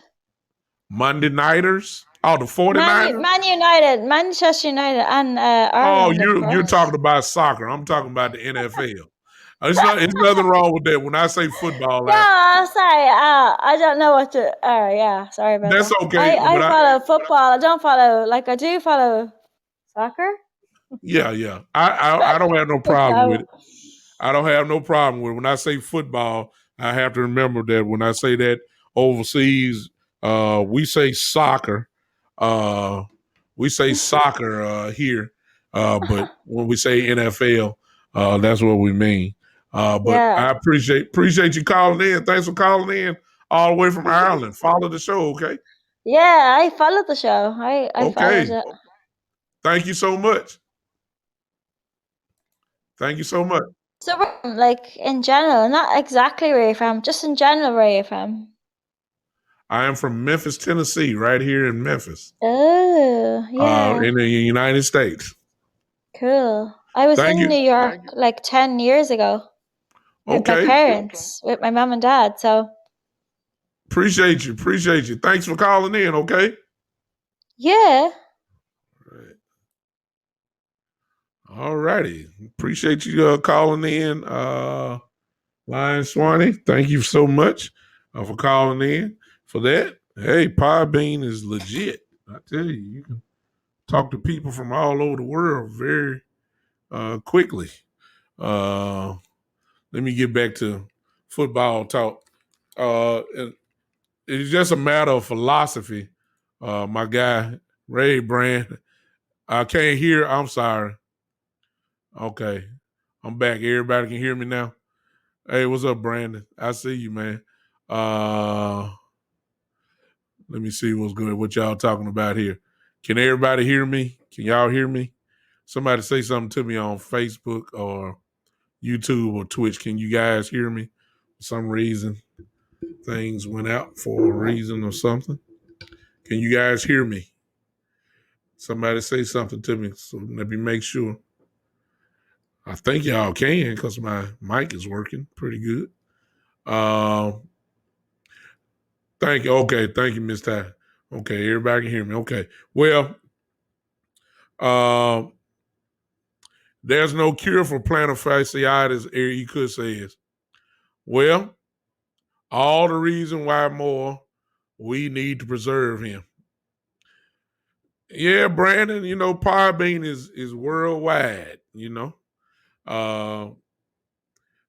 Monday Nighters? Oh, the 49ers? Man United, Manchester United, and Oh, Ireland, of you're course. talking about soccer. I'm talking about the NFL. It's nothing wrong with that. When I say football, No, sorry. I don't know what to. Oh, yeah. Sorry about that's that. okay. I But follow football. I don't follow. I do follow soccer. yeah. I don't have no problem with So it. I don't have no problem with it. When I say football, I have to remember that when I say that overseas, we say soccer. Uh, we say soccer here, but when we say NFL, that's what we mean. But yeah, I appreciate you calling in. Thanks for calling in all the way from Ireland. Follow the show, okay? yeah. I followed the show. I followed Okay. it. Thank you so much. Thank you so much. So, in general, not exactly where you're from, just in general where you're from. I am from Memphis, Tennessee, right here in Memphis, Oh, yeah, in the United States. cool. I was Thank in New you. York like 10 years ago with my Okay. parents, with my mom and dad. So, Appreciate you. Appreciate you. Thanks for calling in, okay? yeah, All righty. Appreciate you calling in, Lion Swanee. Thank you so much for calling in for that. Hey, Podbean is legit. I tell you, you can talk to people from all over the world very quickly. Uh, Let me get back to football talk. It's just a matter of philosophy. My guy, Ray Brand, I can't hear. I'm sorry. Okay. I'm back. Everybody can hear me now. Hey, what's up, Brandon? I see you, man. Uh Let me see what's good. What y'all talking about here? Can everybody hear me? Can y'all hear me? Somebody say something to me on Facebook or YouTube or Twitch. Can you guys hear me? For some reason, things went out for a reason or something. Can you guys hear me? Somebody say something to me so let me make sure. I think y'all can because my mic is working pretty good. Uh, Thank you. Okay, thank you, Miss Ty. Okay, everybody can hear me. Okay. Well, um, there's no cure for plantar fasciitis, Eric Cook says. Well, all the reason why more we need to preserve him. Yeah, Brandon, Podbean is worldwide, Uh,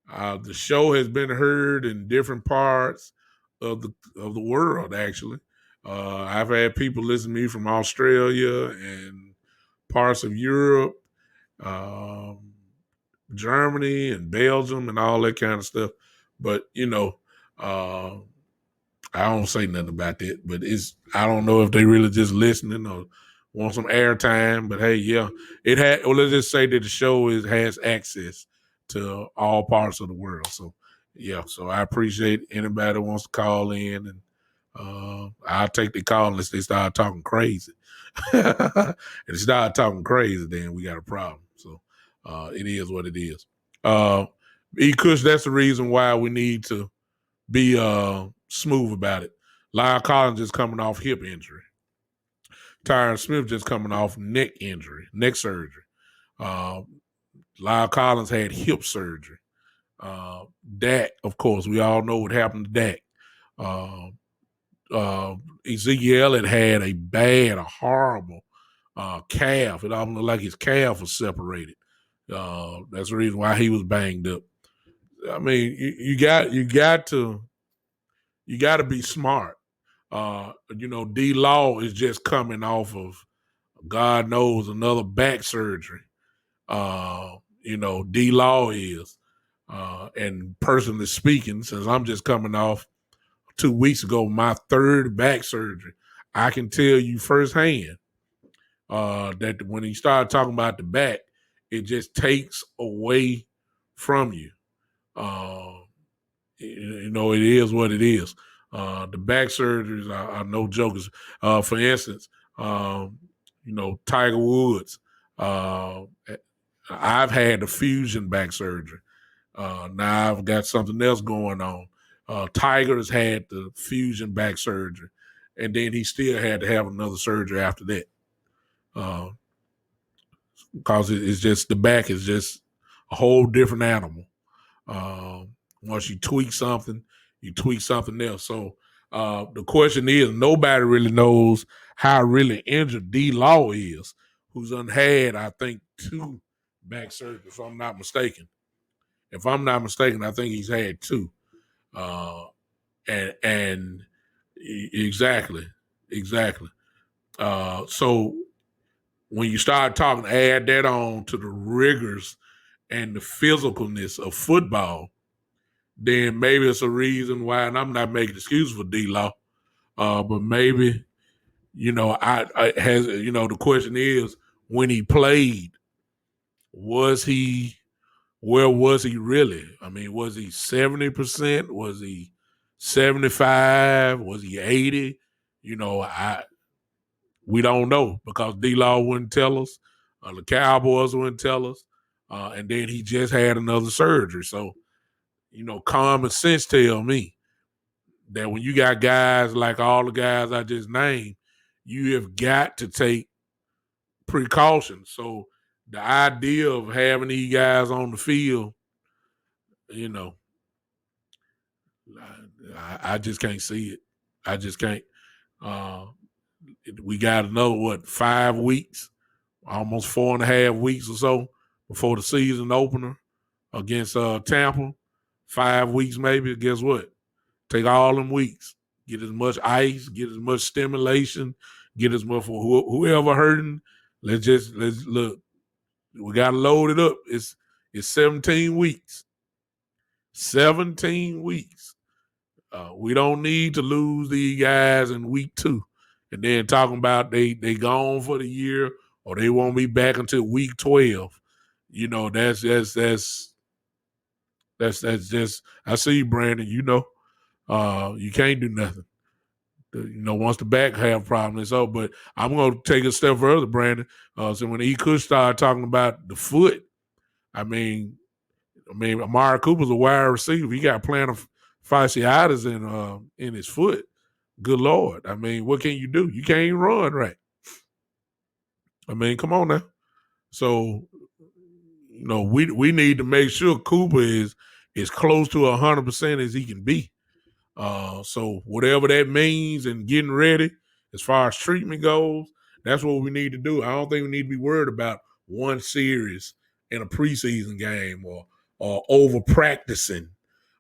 the show has been heard in different parts of the world. Actually, I've had people listen to me from Australia and parts of Europe, um, Germany, and Belgium, and all that kind of stuff. But uh, I don't say nothing about that, but I don't know if they really just listening or want some airtime. But hey, yeah, it had. Well, let's just say that the show has access to all parts of the world. So yeah, so I appreciate anybody that wants to call in, and I'll take the call unless they start talking crazy. And they start talking crazy, then we got a problem. So it is what it is. E. Kush, that's the reason why we need to be smooth about it. Lyle Collins just coming off hip injury. Tyron Smith just coming off neck surgery. Uh, Lyle Collins had hip surgery. Dak, of course, we all know what happened to Dak. Ezekiel had a horrible calf. It almost looked like his calf was separated. That's the reason why he was banged up. I mean, you got to be smart. D Law is just coming off of God knows another back surgery. D Law is. And personally speaking, since I'm just coming off 2 weeks ago, my third back surgery, I can tell you firsthand that when he started talking about the back, it just takes away from you. It is what it is. The back surgeries are no jokers. For instance, Tiger Woods. I've had the fusion back surgery. Now I've got something else going on. Tiger has had the fusion back surgery, and then he still had to have another surgery after that. Because it's just the back is just a whole different animal. Once you tweak something else. So the question is, nobody really knows how really injured D Law is, who's had, I think, 2 back surgeries, if I'm not mistaken. I think he's had 2. And exactly. So when you start talking, add that on to the rigors and the physicalness of football, then maybe it's a reason why, and I'm not making excuses for D-Law, but maybe, the question is, when he played, where was he really? I mean, was he 70%? Was he 75? Was he 80? We don't know because D-Law wouldn't tell us. The Cowboys wouldn't tell us. And then he just had another surgery. So, common sense tell me that when you got guys like all the guys I just named, you have got to take precautions. So the idea of having these guys on the field, I just can't see it. I just can't. We got another 5 weeks, almost 4.5 weeks or so before the season opener against Tampa. 5 weeks maybe. Guess what? Take all them weeks. Get as much ice. Get as much stimulation. Get as much for whoever hurting. Let's look. We gotta load it up. It's 17 weeks. 17 weeks. We don't need to lose these guys in week 2, and then talking about they gone for the year or they won't be back until week 12. That's That's just I see you, Brandon. You can't do nothing. Once the back have problems, it's over. But I'm gonna take a step further, Brandon. So when E. Kush started talking about the foot, I mean, Amari Cooper's a wide receiver. He got plantar fasciitis in his foot. Good Lord. I mean, what can you do? You can't even run right. I mean, come on now. So, we need to make sure Cooper is close to 100% as he can be. So whatever that means and getting ready as far as treatment goes, that's what we need to do. I don't think we need to be worried about one series in a preseason game or over practicing.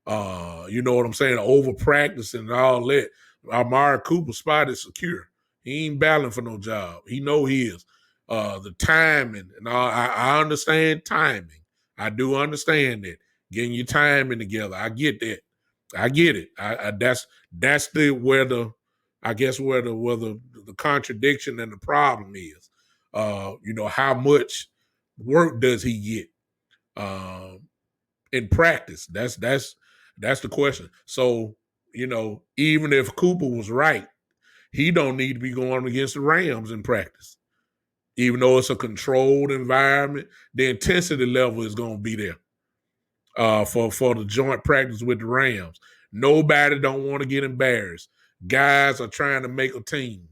You know what I'm saying? Over practicing and all that. Amari Cooper spot is secure. He ain't battling for no job. He know he is. The timing and all, I understand timing. I do understand that. Getting your timing together. I get that. I get it. That's the where the I guess where the contradiction and the problem is. How much work does he get in practice? That's the question. So even if Cooper was right, he don't need to be going against the Rams in practice. Even though it's a controlled environment, the intensity level is going to be there for the joint practice with the Rams. Nobody don't want to get embarrassed. Guys are trying to make a team.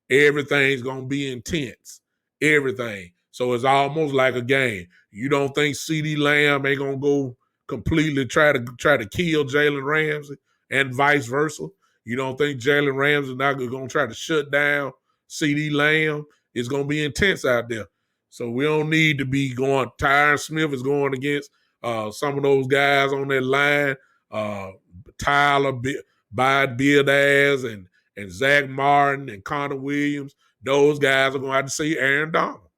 Everything's gonna be intense. Everything. So it's almost like a game. You don't think CD Lamb ain't gonna go completely try to kill Jalen Ramsey and vice versa? You don't think Jalen Ramsey not gonna try to shut down CD Lamb? It's gonna be intense out there. So we don't need to be going. Tyron Smith is going against some of those guys on that line, Tyler Beard and Zach Martin and Connor Williams. Those guys are going to have to see Aaron Donald.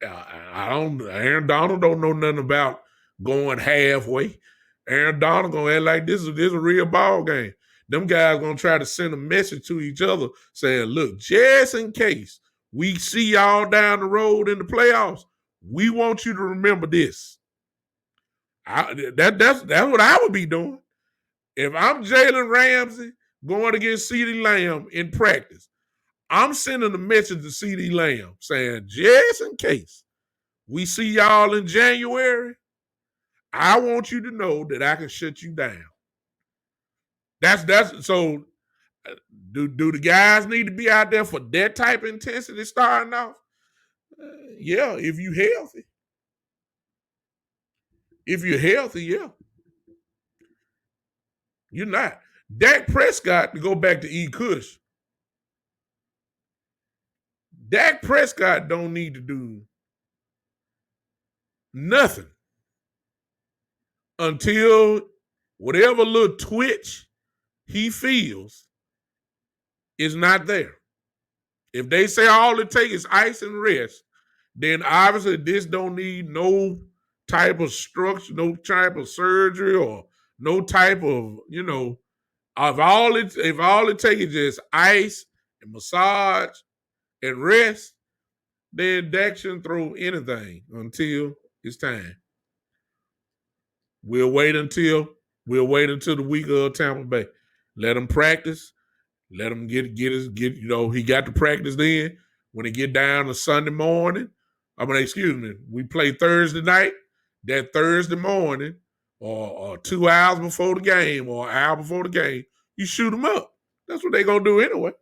Aaron Donald don't know nothing about going halfway. Aaron Donald gonna act like this is a real ball game. Them guys gonna try to send a message to each other saying, look, just in case we see y'all down the road in the playoffs, we want you to remember this. That's what I would be doing. If I'm Jalen Ramsey going against CeeDee Lamb in practice, I'm sending a message to CeeDee Lamb saying, just in case we see y'all in January, I want you to know that I can shut you down. That's so. Do the guys need to be out there for that type of intensity starting off? Yeah, if you healthy. If you're healthy, yeah. You're not. Dak Prescott, to go back to E. Kush, Dak Prescott don't need to do nothing until whatever little twitch he feels is not there. If they say all it takes is ice and rest, then obviously this don't need no type of structure, no type of surgery, or no type of, if all it takes is just ice and massage and rest, then Dak shouldn't throw anything until it's time. We'll wait until the week of Tampa Bay. Let him practice. Let him get he got to practice then. When he get down to Sunday morning, we play Thursday night. That Thursday morning, or 2 hours before the game, or an hour before the game, you shoot him up. That's what they gonna do anyway.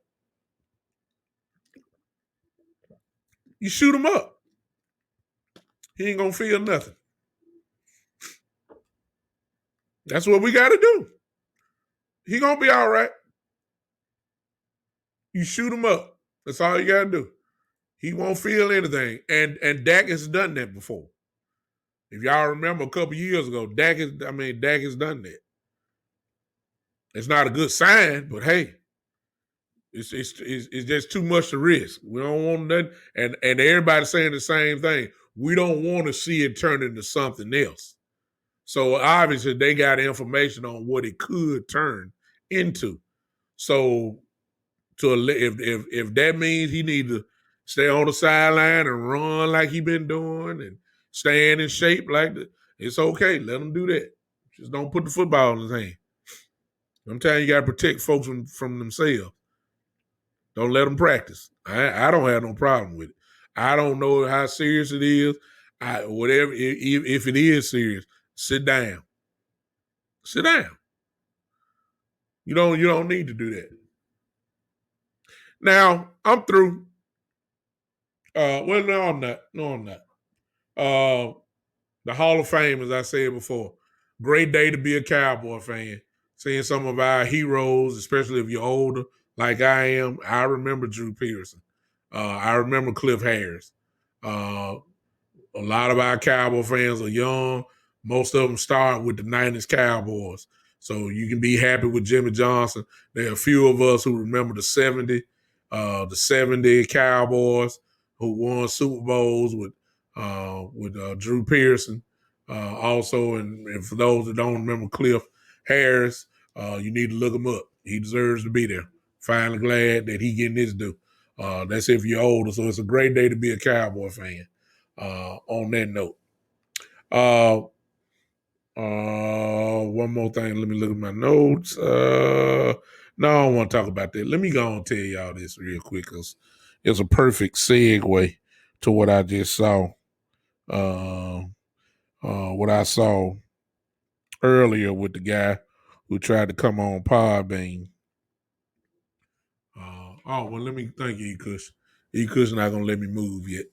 You shoot him up. He ain't gonna feel nothing. That's what we gotta do. He gonna be all right. You shoot him up. That's all you gotta do. He won't feel anything. And Dak has done that before. If y'all remember a couple years ago, Dak has done that. It's not a good sign, but hey, it's just too much to risk. We don't want that, and everybody's saying the same thing. We don't want to see it turn into something else. So obviously they got information on what it could turn into. So if that means he need to stay on the sideline and run like he been doing and staying in shape like that, It's okay. Let him do that. Just don't put the football in his hand. Sometimes you got to protect folks from themselves. Don't let them practice. I don't have no problem with it. I don't know how serious it is. Whatever, if it is serious, sit down. Sit down. You don't need to do that. Now I'm through. Well, no, I'm not. No, I'm not. Uh, the Hall of Fame, as I said before, great day to be a Cowboy fan. Seeing some of our heroes, especially if you're older, like I am. I remember Drew Pearson. I remember Cliff Harris. Uh, a lot of our Cowboy fans are young. Most of them start with the 90s Cowboys. So you can be happy with Jimmy Johnson. There are a few of us who remember the 70 Cowboys who won Super Bowls with Drew Pearson. Also, and for those that don't remember Cliff Harris, you need to look him up. He deserves to be there. Finally glad that he getting his due. That's if you're older. So it's a great day to be a Cowboy fan. On that note. One more thing. Let me look at my notes. No, I don't want to talk about that. Let me go and tell y'all this real quick because it's a perfect segue to what I just saw. What I saw earlier with the guy who tried to come on Podbean. Well, let me thank you, E-Kush. E-Kush not going to let me move yet.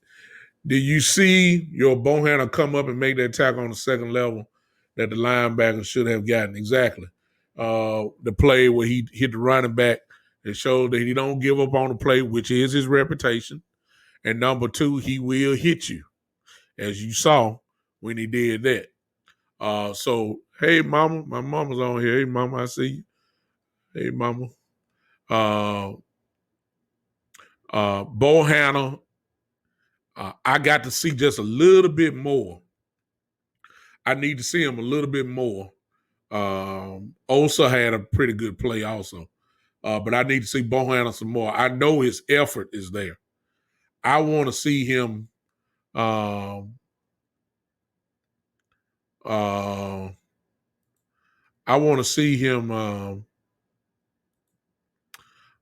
Did you see your Bohanna come up and make that tackle on the second level that the linebacker should have gotten? Exactly. The play where he hit the running back, it showed that he don't give up on the play, which is his reputation. And number two, he will hit you, as you saw when he did that. So, hey, mama, my mama's on here. Hey, mama, I see you. Hey, mama. Bohanna, I got to see just a little bit more. I need to see him a little bit more. Osa had a pretty good play also. But I need to see Bohanna some more. I know his effort is there. I want to see him I want to see him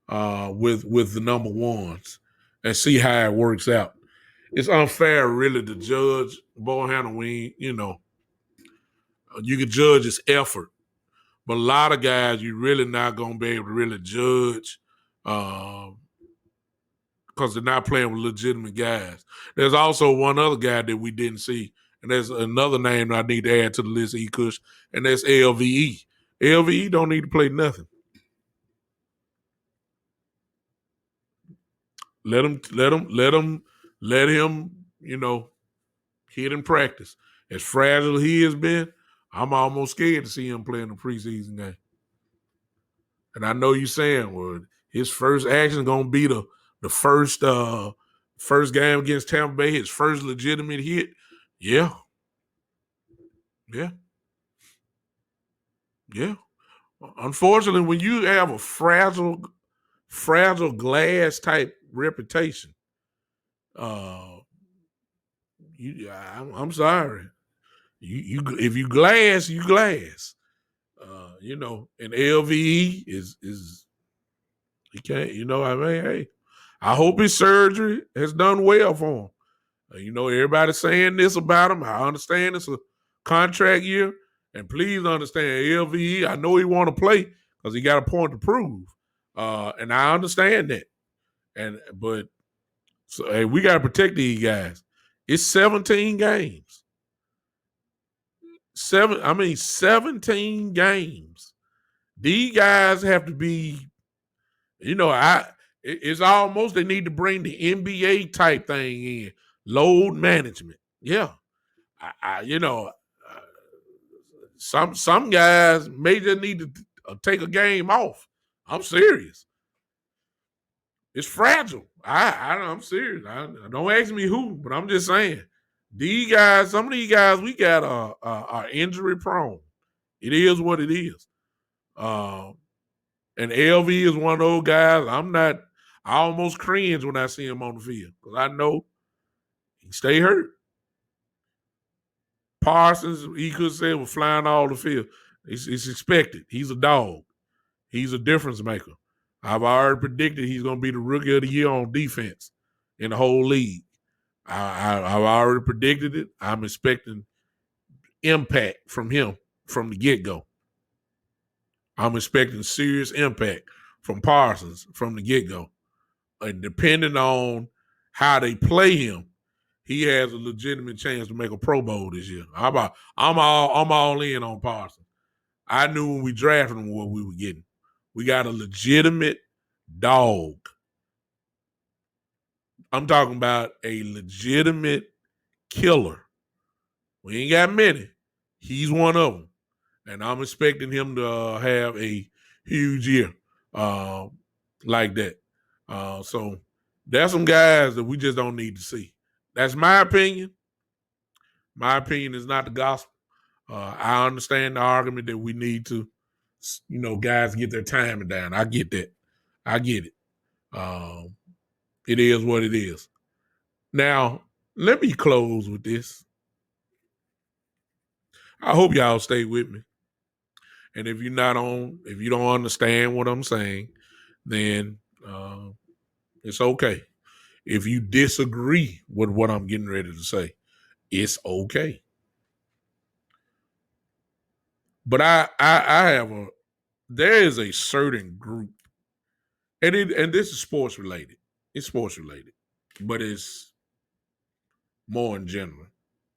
with the number ones and see how it works out. It's unfair, really, to judge Bohanna when you can judge his effort, but a lot of guys you're really not going to be able to really judge because they're not playing with legitimate guys. There's also one other guy that we didn't see, and there's another name I need to add to the list, E-Kush, and that's LVE. LVE don't need to play nothing. Let him, hit in practice. As fragile he has been, I'm almost scared to see him play in the preseason game. And I know you're saying, well, his first action gonna be the first game against Tampa Bay, his first legitimate hit. Yeah. Yeah. Yeah. Unfortunately, when you have a fragile glass type reputation, I'm sorry. You if you glass, you glass. And LVE is he can't. I mean, hey, I hope his surgery has done well for him. Everybody's saying this about him. I understand it's a contract year, and please understand LVE. I know he want to play because he got a point to prove, and I understand that. But hey, we got to protect these guys. It's 17 games. 17 games. These guys have to be, it's almost they need to bring the NBA type thing in, load management. Yeah, some guys may just need to take a game off. I'm serious. It's fragile. I'm serious. Don't ask me who, but I'm just saying. These guys, some of these guys we got are injury prone. It is what it is. And LV is one of those guys. I almost cringe when I see him on the field because I know he stay hurt. Parsons, he could say, was flying all the field. It's expected. He's a dog. He's a difference maker. I've already predicted he's going to be the rookie of the year on defense in the whole league. I've already predicted it. I'm expecting impact from him from the get-go. I'm expecting serious impact from Parsons from the get-go. And depending on how they play him, he has a legitimate chance to make a Pro Bowl this year. I'm all in on Parsons. I knew when we drafted him what we were getting. We got a legitimate dog. I'm talking about a legitimate killer. We ain't got many. He's one of them. And I'm expecting him to have a huge year like that. So there's some guys that we just don't need to see. That's my opinion. My opinion is not the gospel. I understand the argument that we need to, guys get their timing down. I get that. I get it. It is what it is. Now, let me close with this. I hope y'all stay with me. And if you don't understand what I'm saying, then it's okay. If you disagree with what I'm getting ready to say, it's okay. But there is a certain group, and this is sports related. It's sports related, but it's more in general.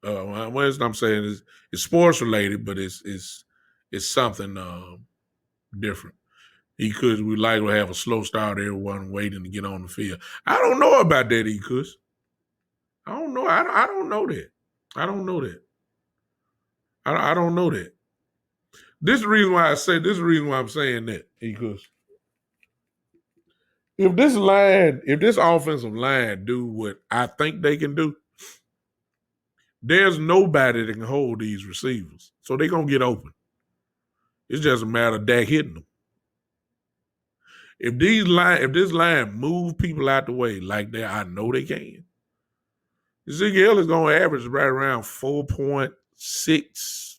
What I'm saying is it's sports related, but it's something different. We likely have a slow start. Everyone waiting to get on the field. I don't know about that, Ecus. I don't know. I don't know that. I don't know that. I don't know that. This is the reason why I'm saying that, because if this offensive line do what I think they can do, there's nobody that can hold these receivers. So they're gonna get open. It's just a matter of Dak hitting them. If this line move people out the way like that, I know they can. Ezekiel is gonna average right around 4.6,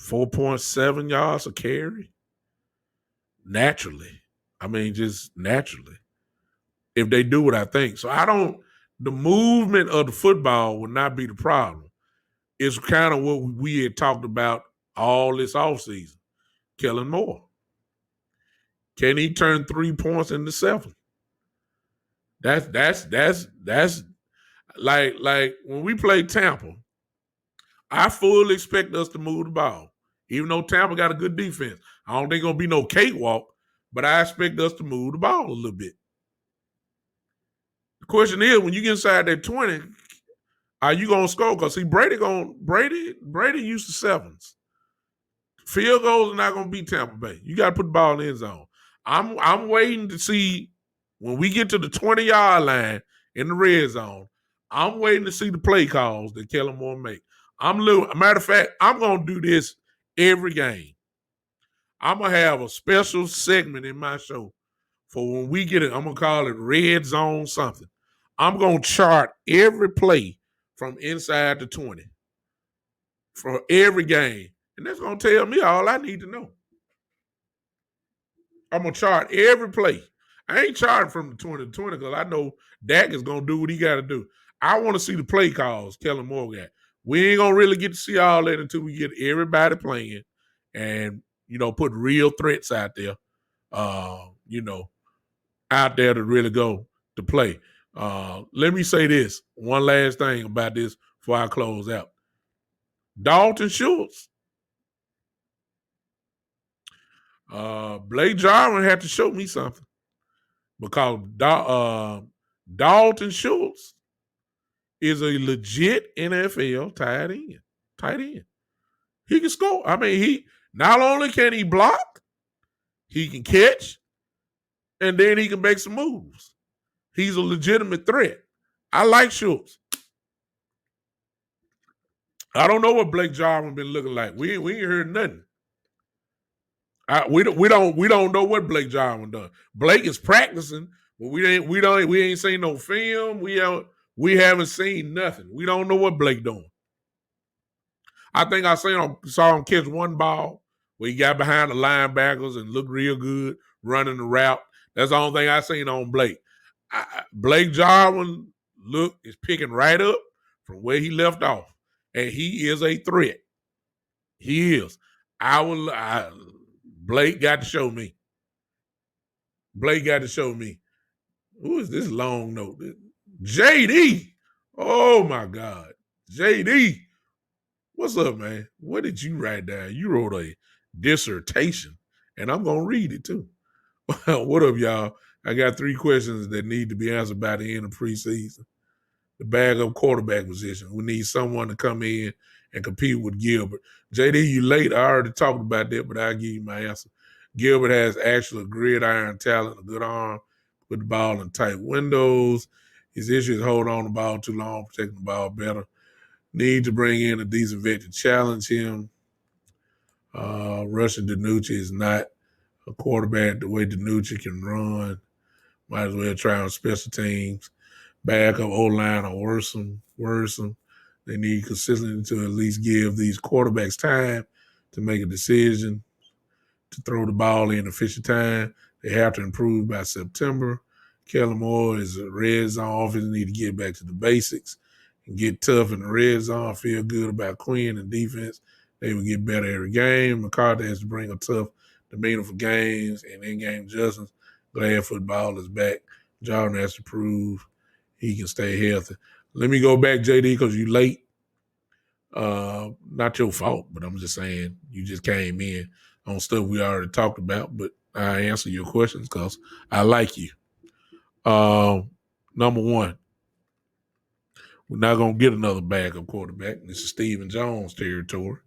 4.7 yards a carry. Naturally. I mean, just naturally. If they do what I think. So the movement of the football would not be the problem. It's kind of what we had talked about all this offseason. Kellen Moore. Can he turn 3 points into 7? That's like when we play Tampa, I fully expect us to move the ball. Even though Tampa got a good defense. I don't think it's gonna be no cakewalk, but I expect us to move the ball a little bit. The question is, when you get inside that 20, are you gonna score? Because see, Brady used to 7s. Field goals are not gonna beat Tampa Bay. You gotta put the ball in the end zone. I'm waiting to see when we get to the 20-yard line in the red zone. I'm waiting to see the play calls that Kellen Moore make. Matter of fact, I'm gonna do this every game. I'm gonna have a special segment in my show for when we get it. I'm gonna call it Red Zone something. I'm gonna chart every play from inside the 20 for every game, and that's gonna tell me all I need to know. I'm gonna chart every play. I ain't charting from the 20 to 20 because I know Dak is gonna do what he got to do. I want to see the play calls Kellen Moore got. We ain't gonna really get to see all that until we get everybody playing and put real threats out there. Out there to really go to play. Let me say this one last thing about this before I close out. Dalton Schultz. Blake Jarwin had to show me something because Dalton Schultz is a legit NFL tight end. He can score. I mean, he not only can he block, he can catch, and then he can make some moves. He's a legitimate threat. I like Schultz. I don't know what Blake Jarwin been looking like. We ain't heard nothing. We don't know what Blake Jarwin done. Blake is practicing, but we ain't seen no film. We haven't seen nothing. We don't know what Blake doing. I think I saw him catch one ball where he got behind the linebackers and looked real good running the route. That's the only thing I seen on Blake. Blake Jarwin is picking right up from where he left off, and he is a threat. He is. Blake got to show me. Blake got to show me. Who is this long note? JD. Oh my God. JD. What's up, man? What did you write down? You wrote a dissertation, and I'm going to read it too. What up, y'all? I got 3 questions that need to be answered by the end of preseason. The backup quarterback position. We need someone to come in and compete with Gilbert. JD, you late. I already talked about that, but I'll give you my answer. Gilbert has actual gridiron talent, a good arm, put the ball in tight windows. His issue is hold on the ball too long, protecting the ball better. Need to bring in a decent vet to challenge him. Russian DiNucci is not a quarterback the way DiNucci can run. Might as well try on special teams. Backup O-line or worsen. They need consistency to at least give these quarterbacks time to make a decision to throw the ball in efficient time. They have to improve by September. Kellen Moore is a red zone offense. Need to get back to the basics and get tough in the red zone. Feel good about Quinn and defense. They will get better every game. McCarthy has to bring a tough demeanor for games and in-game adjustments. Glad football is back. Jordan has to prove he can stay healthy. Let me go back, JD, because you late. Not your fault, but I'm just saying you just came in on stuff we already talked about, but I answer your questions because I like you. Number one, we're not going to get another backup quarterback. This is Stephen Jones territory.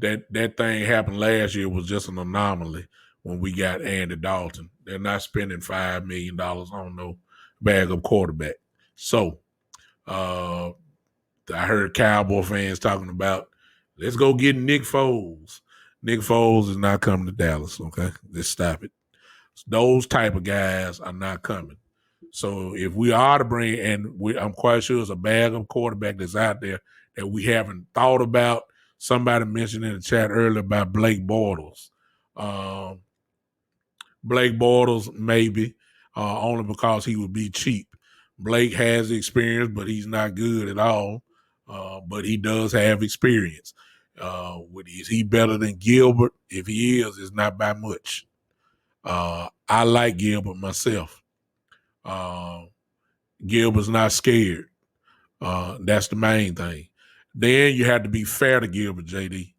That thing happened last year was just an anomaly when we got Andy Dalton. They're not spending $5 million on no backup quarterback. So I heard Cowboy fans talking about, let's go get Nick Foles. Nick Foles is not coming to Dallas, okay? Let's stop it. Those type of guys are not coming. So if we are to bring, I'm quite sure it's a backup quarterback that's out there that we haven't thought about. Somebody mentioned in the chat earlier about Blake Bortles. Blake Bortles, maybe, only because he would be cheap. Blake has experience, but he's not good at all. But he does have experience. Is he better than Gilbert? If he is, it's not by much. I like Gilbert myself. Gilbert's not scared. That's the main thing. Then you have to be fair to Gilbert, JD.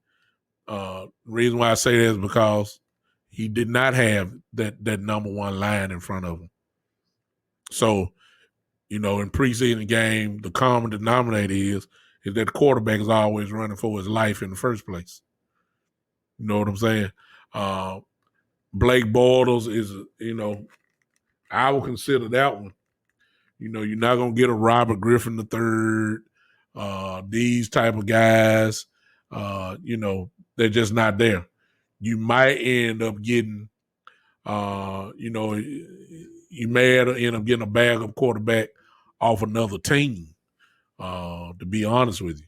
The reason why I say that is because he did not have that number one line in front of him. So, in preseason game, the common denominator is that the quarterback is always running for his life in the first place. You know what I'm saying? Blake Bortles is, I would consider that one. You're not going to get a Robert Griffin III. These type of guys, they're just not there. You might end up getting, you may end up getting a backup quarterback off another team, to be honest with you.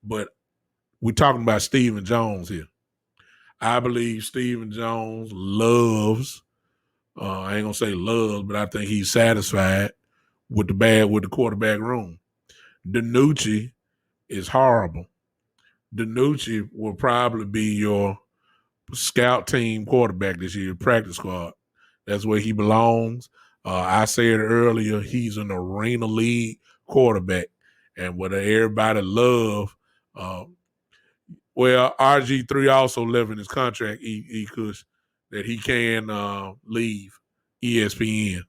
But we're talking about Stephen Jones here. I believe Stephen Jones loves, I ain't going to say loves, but I think he's satisfied with the quarterback room. DiNucci is horrible. DiNucci will probably be your scout team quarterback this year, practice squad. That's where he belongs. I said earlier, he's an arena league quarterback. And what everybody love, RG3 also left in his contract, that he can leave ESPN.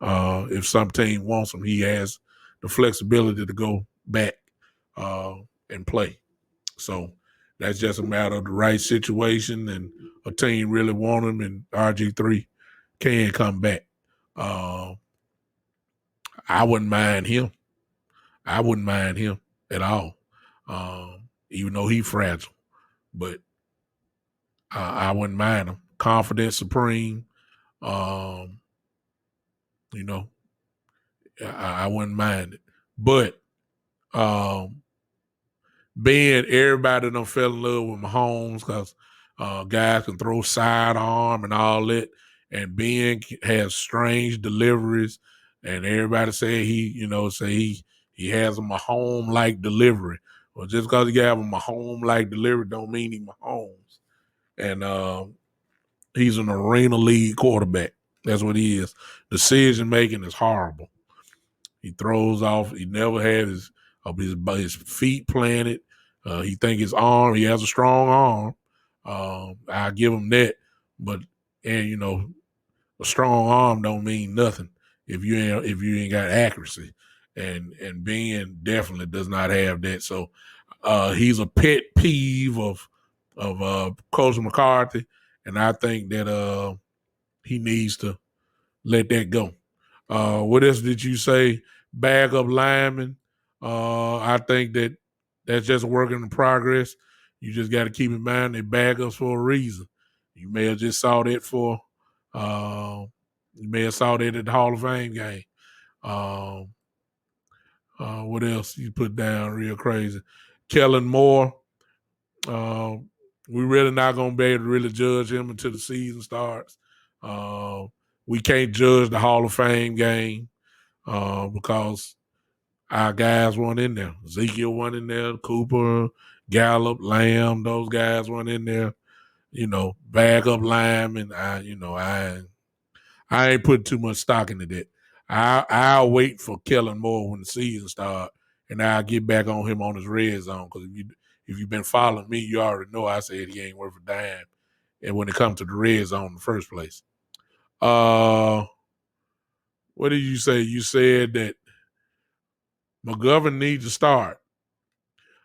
If some team wants him, he has the flexibility to go back and play. So that's just a matter of the right situation, and a team really want him, and RG3 can come back. I wouldn't mind him. I wouldn't mind him at all, even though he's fragile. But I wouldn't mind him. Confidence supreme. I wouldn't mind it. But Um, being everybody done fell in love with Mahomes because guys can throw sidearm and all that, and Ben has strange deliveries, and everybody say he has a Mahomes like delivery. Well, just because he have a Mahomes like delivery don't mean he Mahomes, and he's an arena league quarterback. That's what he is. Decision making is horrible. He throws off. He never had his feet planted. He think his arm. He has a strong arm. I give him that, but a strong arm don't mean nothing if you ain't got accuracy. And Ben definitely does not have that. So he's a pet peeve of Coach McCarthy, and I think that he needs to let that go. What else did you say? Bag up linemen. I think that's just a work in progress. You just got to keep in mind they bag ups for a reason. You may have just saw that you may have saw that at the Hall of Fame game. Um, what else you put down real crazy? Kellen Moore. Uh, we really not gonna be able to really judge him until the season starts. We can't judge the Hall of Fame game because our guys weren't in there. Ezekiel wasn't in there. Cooper, Gallup, Lamb, those guys weren't in there. Backup linemen. I ain't putting too much stock into that. I'll wait for Kellen Moore when the season starts, and I'll get back on him on his red zone. Because if you've been following me, you already know I said he ain't worth a dime. And when it comes to the red zone in the first place, what did you say? You said that McGovern needs to start.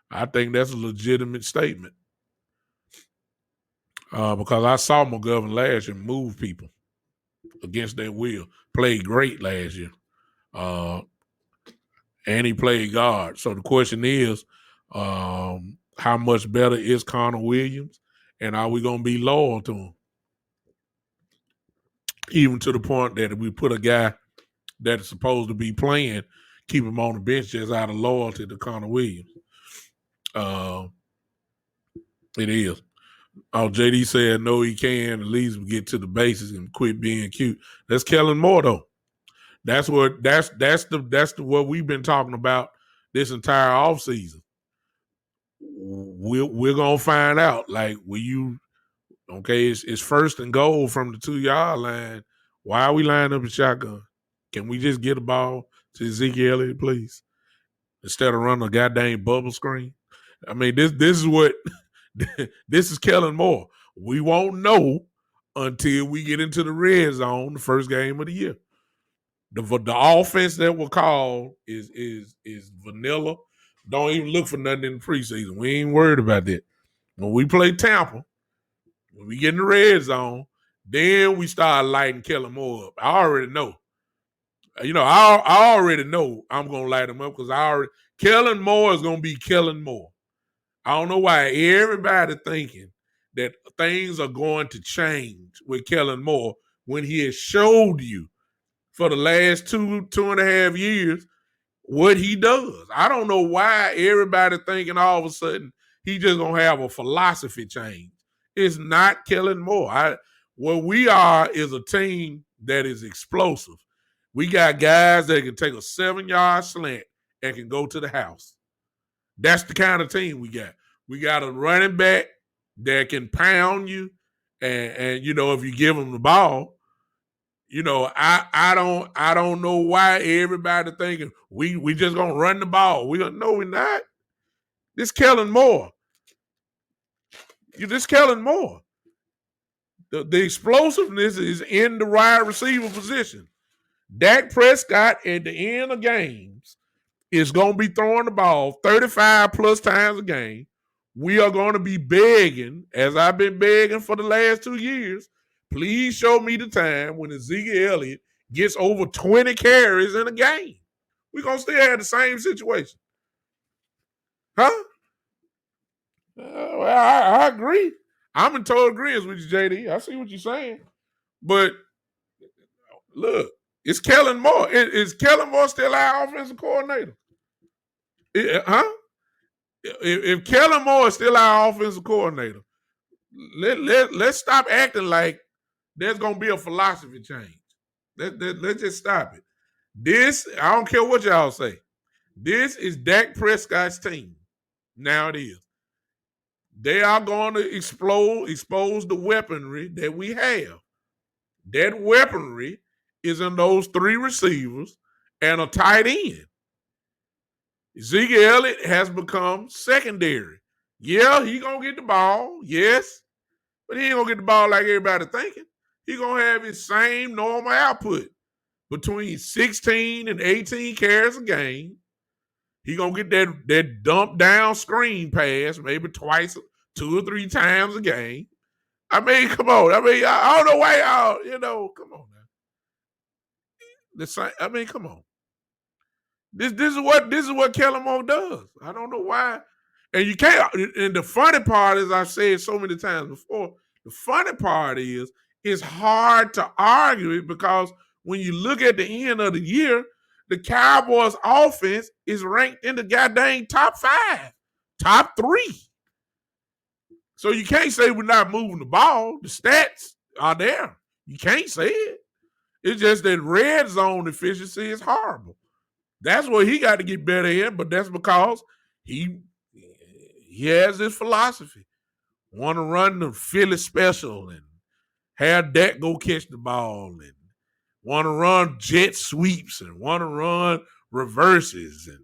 I think that's a legitimate statement because I saw McGovern last year move people against their will. Played great last year. And he played guard. So the question is, how much better is Connor Williams, and are we going to be loyal to him? Even to the point that if we put a guy that is supposed to be playing, keep him on the bench just out of loyalty to Connor Williams. It is. Oh, JD said no, he can at least get to the basics and quit being cute. That's Kellen Moore though. That's what what we've been talking about this entire offseason. We're gonna find out. Like, it's first and goal from the 2-yard line. Why are we lining up a shotgun? Can we just get a ball to Ezekiel Elliott, please? Instead of running a goddamn bubble screen. I mean, this is what this is Kellen Moore. We won't know until we get into the red zone, the first game of the year. The offense that we'll call is vanilla. Don't even look for nothing in the preseason. We ain't worried about that. When we play Tampa, when we get in the red zone, then we start lighting Kellen Moore up. I already know. I already know I'm gonna light him up because Kellen Moore is gonna be Kellen Moore. I don't know why everybody thinking that things are going to change with Kellen Moore when he has showed you for the last 2.5 years what he does. I don't know why everybody thinking all of a sudden he just gonna have a philosophy change. It's not Kellen Moore. What we are is a team that is explosive. We got guys that can take a 7-yard slant and can go to the house. That's the kind of team we got. We got a running back that can pound you, and if you give him the ball, I don't know why everybody thinking we just gonna run the ball. No, we're not. This Kellen Moore. This Kellen Moore. The explosiveness is in the wide receiver position. Dak Prescott at the end of games is going to be throwing the ball 35 plus times a game. We are going to be begging, as I've been begging for the last 2 years, please show me the time when Ezekiel Elliott gets over 20 carries in a game. We're going to still have the same situation. Huh? I agree. I'm in total agreement with you, JD. I see what you're saying. But look, it's Kellen Moore. Is Kellen Moore still our offensive coordinator? Huh? If Kellen Moore is still our offensive coordinator, let's stop acting like there's gonna be a philosophy change. Let's just stop it. This, I don't care what y'all say. This is Dak Prescott's team. Now it is. They are going to expose the weaponry that we have. That weaponry is in those three receivers and a tight end. Zeke Elliott has become secondary. Yeah, he gonna get the ball, yes, but he ain't gonna get the ball like everybody thinking. He gonna have his same normal output between 16 and 18 carries a game. He gonna get that dump down screen pass maybe twice, 2 or 3 times a game. I mean, come on. I don't know why y'all, come on now. I mean, come on. This is what Kellen Moore does. I don't know why. And you can't. And the funny part is, I've said so many times before. The funny part is, it's hard to argue it because when you look at the end of the year, the Cowboys' offense is ranked in the goddamn top 5, top 3. So you can't say we're not moving the ball. The stats are there. You can't say it. It's just that red zone efficiency is horrible. That's what he got to get better in, but that's because he has this philosophy. Want to run the Philly special and have Dak go catch the ball and want to run jet sweeps and want to run reverses and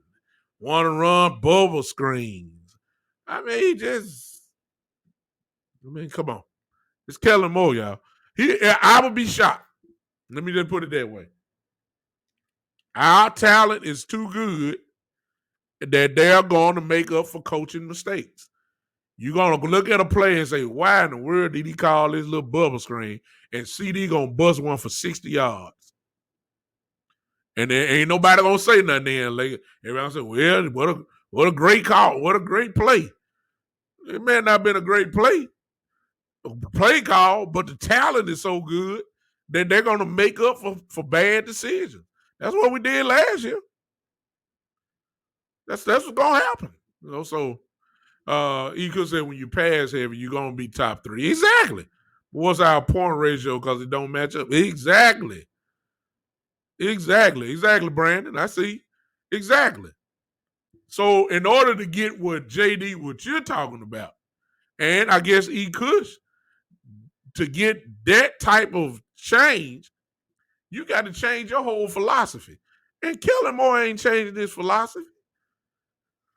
want to run bubble screens. Come on. It's Kellen Moore, y'all. I would be shocked. Let me just put it that way. Our talent is too good that they're going to make up for coaching mistakes. You're going to look at a play and say, why in the world did he call this little bubble screen? And CD going to bust one for 60 yards. And there ain't nobody going to say nothing then. Like, everybody say, well, what a great call. What a great play. It may not have been a great play call, but the talent is so good that they're going to make up for bad decisions. That's what we did last year. That's what's going to happen. So you could say when you pass heavy, you're going to be top 3. Exactly. What's our point ratio because it don't match up? Exactly, Brandon. I see. Exactly. So in order to get what you're talking about, and I guess Kush, to get that type of change, you got to change your whole philosophy. And Kellen Moore ain't changing his philosophy.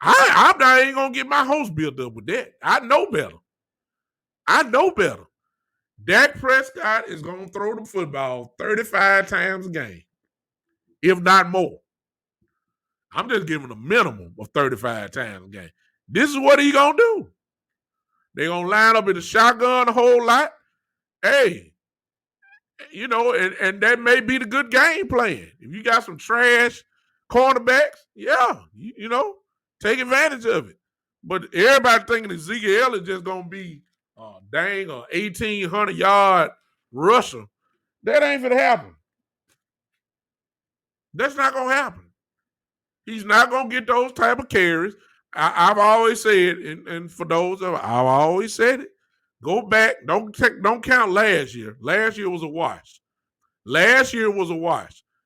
I'm not ain't gonna get my hopes built up with that. I know better. Dak Prescott is gonna throw the football 35 times a game, if not more. I'm just giving a minimum of 35 times a game. This is what he gonna do. They gonna line up in the shotgun a whole lot. Hey, and that may be the good game plan. If you got some trash cornerbacks, yeah, take advantage of it. But everybody thinking Ezekiel is just gonna be dang a 1,800-yard rusher. That ain't gonna happen. That's not gonna happen. He's not gonna get those type of carries. I've always said, and for those I've always said it. Go back. Don't count last year. Last year was a wash.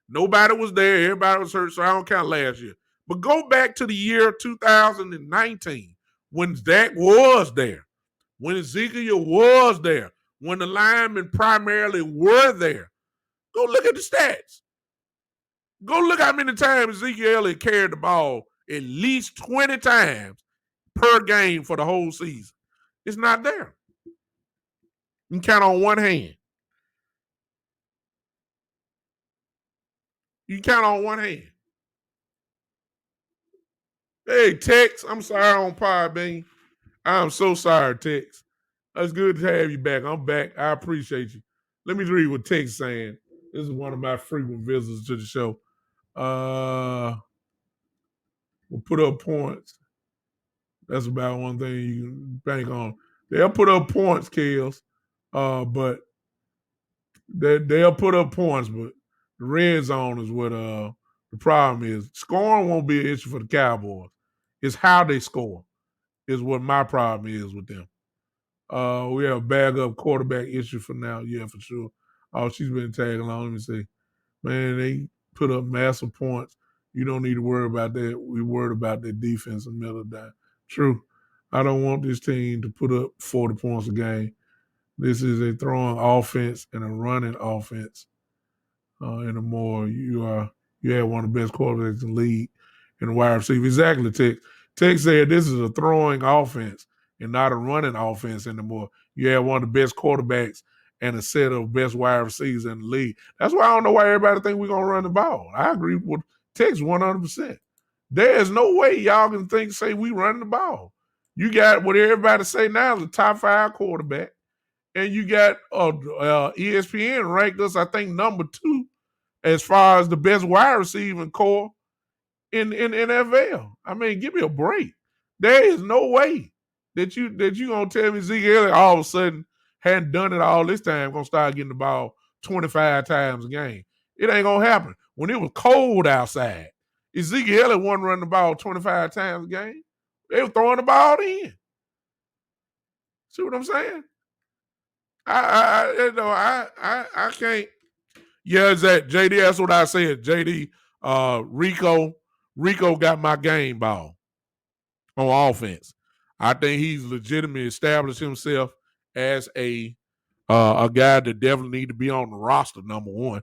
Nobody was there. Everybody was hurt, so I don't count last year. But go back to the year 2019 when Dak was there, when Ezekiel was there, when the linemen primarily were there. Go look at the stats. Go look how many times Ezekiel had carried the ball, at least 20 times per game for the whole season. It's not there. You can count on one hand. Hey, Tex, I'm sorry on Podbean. I'm so sorry, Tex. It's good to have you back. I'm back. I appreciate you. Let me read what Tex is saying. This is one of my frequent visitors to the show. We'll put up points. That's about one thing you can bank on. They'll put up points, Kales, but they'll put up points, but the red zone is what the problem is. Scoring won't be an issue for the Cowboys. It's how they score is what my problem is with them. We have backup quarterback issue for now, yeah, for sure. Oh, she's been tagging along. Let me see. Man, they put up massive points. You don't need to worry about that. We worried about their defense and middle down. True. I don't want this team to put up 40 points a game. This is a throwing offense and a running offense. And the more you have one of the best quarterbacks in the league in the wide receiver. Exactly, Tex. Tex said this is a throwing offense and not a running offense anymore. You have one of the best quarterbacks and a set of best wide receivers in the league. That's why I don't know why everybody think we're gonna run the ball. I agree with Tex 100%. There is no way y'all can say we running the ball. You got what everybody say now is a top 5 quarterback, and you got ESPN ranked us, I think, number 2 as far as the best wide receiving core in the NFL. I mean, give me a break. There is no way that you gonna tell me Zeke Elliott all of a sudden hadn't done it all this time, gonna start getting the ball 25 times a game. It ain't gonna happen. When it was cold outside, Ezekiel Elliott wasn't running the ball 25 times a game. They were throwing the ball in. See what I'm saying? I can't. Yeah, is that JD? That's what I said. JD, Rico got my game ball on offense. I think he's legitimately established himself as a guy that definitely need to be on the roster. Number one,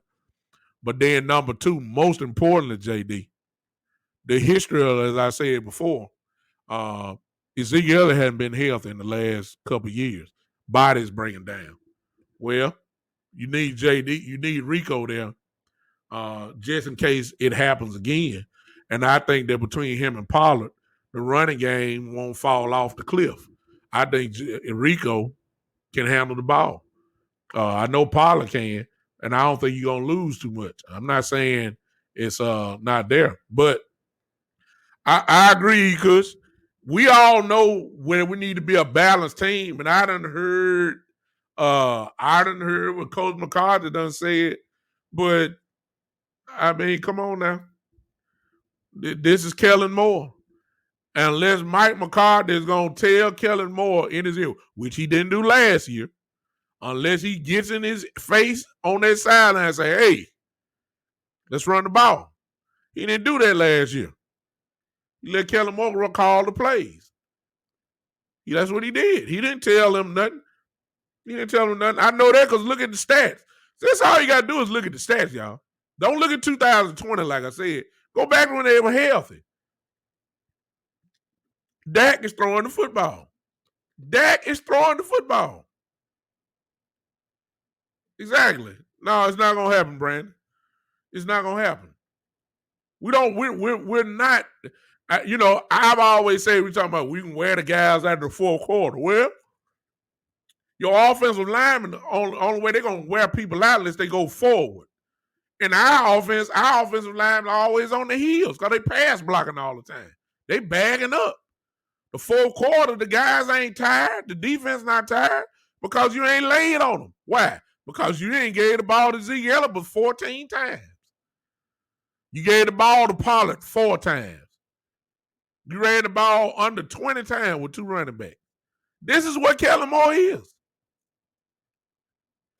but then number two, most importantly, JD, the history of, as I said before, Ezekiel hadn't been healthy in the last couple of years. Body's breaking down. Well, you need JD, you need Rico there, just in case it happens again. And I think that between him and Pollard, the running game won't fall off the cliff. I think Rico can handle the ball. I know Pollard can, and I don't think you're gonna lose too much. I'm not saying it's not there, but I agree because we all know where we need to be a balanced team, and I done heard what Coach McCarthy done said, but I mean, come on now. This is Kellen Moore. Unless Mike McCarthy is going to tell Kellen Moore in his ear, which he didn't do last year, unless he gets in his face on that sideline and say, hey, let's run the ball. He didn't do that last year. He let Kellen Moore call the plays. That's what he did. He didn't tell him nothing. I know that because look at the stats. That's all you got to do is look at the stats, y'all. Don't look at 2020, like I said. Go back when they were healthy. Dak is throwing the football. Exactly. No, it's not gonna happen, Brandon. It's not gonna happen. We're not. I've always said we're talking about we can wear the guys after the fourth quarter. Well, your offensive linemen, the only way they're gonna wear people out unless they go forward. In our offensive linemen are always on the heels because they pass blocking all the time. They bagging up. The fourth quarter, the guys ain't tired. The defense not tired because you ain't laid on them. Why? Because you ain't gave the ball to Zeke Elliott but 14 times. You gave the ball to Pollard 4 times. You ran the ball under 20 times with 2 running backs. This is what Kellen Moore is.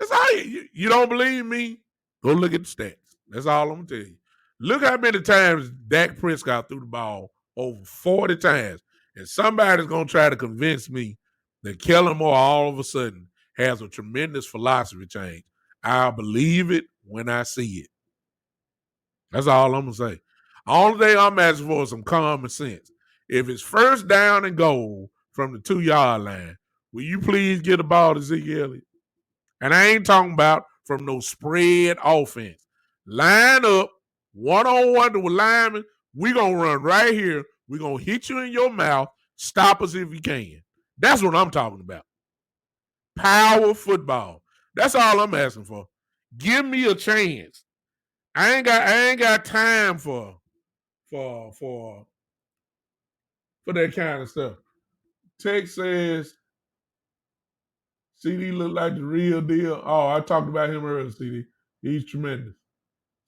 That's how you don't believe me? Go look at the stats. That's all I'm going to tell you. Look how many times Dak Prescott threw the ball over 40 times. And somebody's going to try to convince me that Kellen Moore all of a sudden has a tremendous philosophy change. I'll believe it when I see it. That's all I'm going to say. Only thing I'm asking for is some common sense. If it's first down and goal from the 2-yard line, will you please get the ball to Zeke Elliott? And I ain't talking about from no spread offense. Line up, one-on-one with linemen. We're going to run right here. We're going to hit you in your mouth. Stop us if you can. That's what I'm talking about. Power football. That's all I'm asking for. Give me a chance. I ain't got time for that kind of stuff. Tex says CD look like the real deal. Oh, I talked about him earlier, CD. He's tremendous.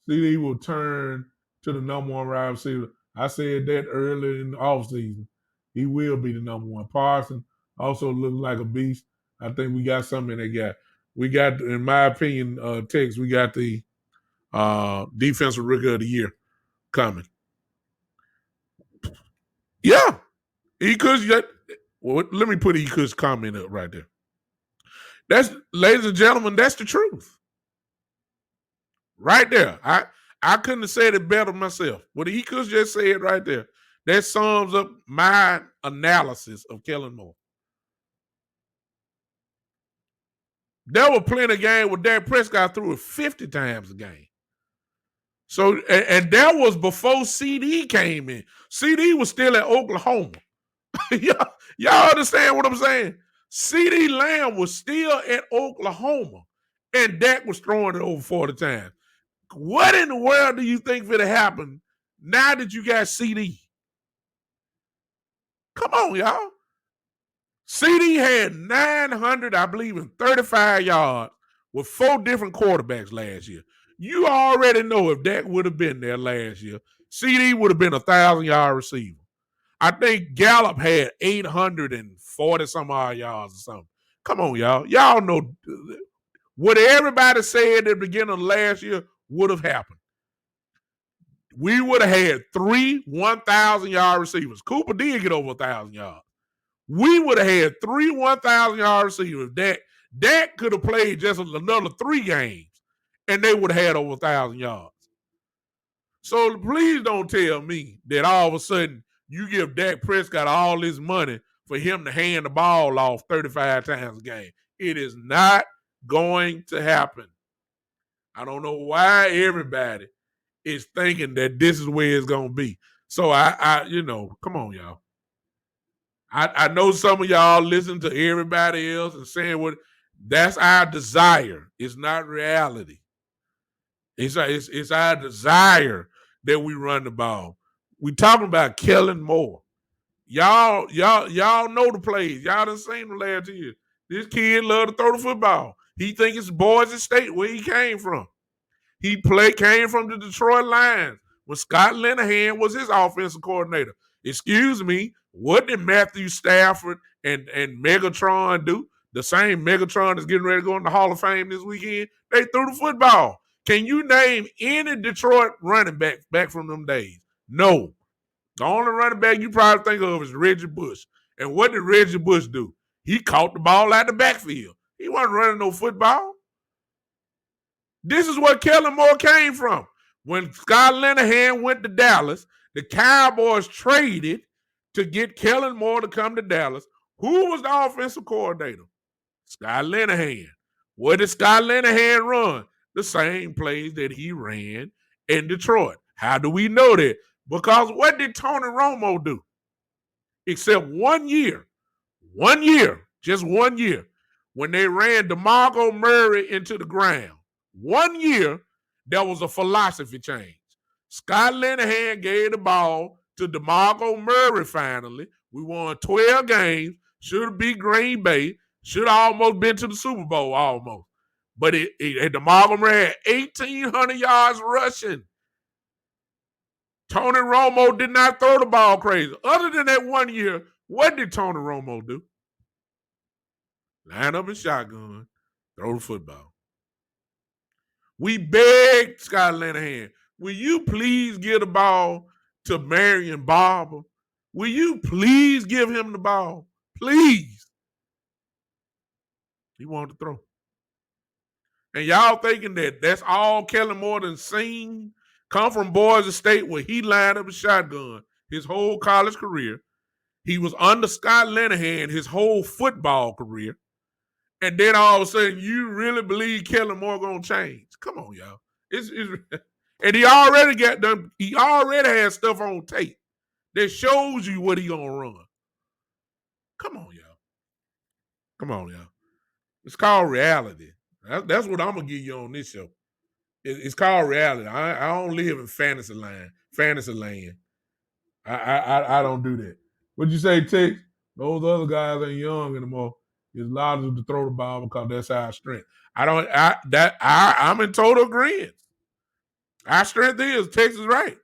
CD will turn to the number 1 wide receiver. I said that early in the offseason. He will be the number one. Parson also looks like a beast. I think we got something in that guy. We got, in my opinion, Tex, we got the defensive rookie of the year coming. Yeah. Well, let me put Eku's comment up right there. That's, ladies and gentlemen, that's the truth. Right there. I couldn't have said it better myself. What he could just said right there. That sums up my analysis of Kellen Moore. There were plenty of games where Dak Prescott threw it 50 times a game. So, and that was before CD came in. CD was still at Oklahoma. y'all understand what I'm saying? CD Lamb was still at Oklahoma, and Dak was throwing it over 40 times. What in the world do you think would have happened now that you got CD? Come on, y'all. CD had 900, I believe, and 35 yards with 4 different quarterbacks last year. You already know if Dak would have been there last year, CD would have been a 1,000-yard receiver. I think Gallup had 840 some odd yards or something. Come on, y'all. Y'all know what everybody said at the beginning of last year would have happened. We would have had 3 1,000-yard receivers. Cooper did get over 1,000 yards. We would have had 3 1,000-yard receivers. Dak could have played just another 3 games, and they would have had over 1,000 yards. So please don't tell me that all of a sudden you give Dak Prescott all this money for him to hand the ball off 35 times a game. It is not going to happen. I don't know why everybody is thinking that this is where it's going to be. So come on, y'all. I know some of y'all listen to everybody else and saying what that's our desire. It's not reality. It's our desire that we run the ball. We talking about Kellen Moore. Y'all know the plays. Y'all done seen them last year. This kid love to throw the football. He think it's Boise State where he came from. He came from the Detroit Lions when Scott Linehan was his offensive coordinator. Excuse me, what did Matthew Stafford and Megatron do? The same Megatron that's getting ready to go in the Hall of Fame this weekend. They threw the football. Can you name any Detroit running back from them days? No. The only running back you probably think of is Reggie Bush. And what did Reggie Bush do? He caught the ball out the backfield. He wasn't running no football. This is where Kellen Moore came from. When Scott Linehan went to Dallas, the Cowboys traded to get Kellen Moore to come to Dallas. Who was the offensive coordinator? Scott Linehan. What did Scott Linehan run? The same plays that he ran in Detroit. How do we know that? Because what did Tony Romo do? Except 1 year. 1 year. Just 1 year. When they ran DeMarco Murray into the ground. 1 year, there was a philosophy change. Scott Linehan gave the ball to DeMarco Murray finally. We won 12 games. Should have beat Green Bay. Should have almost been to the Super Bowl almost. But DeMarco Murray had 1,800 yards rushing. Tony Romo did not throw the ball crazy. Other than that 1 year, what did Tony Romo do? Line up in shotgun, throw the football. We begged Scott Linehan, will you please give the ball to Marion Barber? Will you please give him the ball? Please. He wanted to throw. And y'all thinking that that's all Kellen Moore done seen? Come from Boise State where he lined up a shotgun his whole college career. He was under Scott Linehan his whole football career. And then all of a sudden, you really believe Kellen Moore gonna change? Come on, y'all. And he already got done. He already has stuff on tape that shows you what he gonna run. Come on, y'all. Come on, y'all. It's called reality. That's what I'm gonna give you on this show. It's called reality. I don't live in fantasy land. I don't do that. What'd you say, Tex? Those other guys ain't young anymore. It's allowed them to throw the ball because that's our strength. I'm in total agreement. Our strength is Texas right.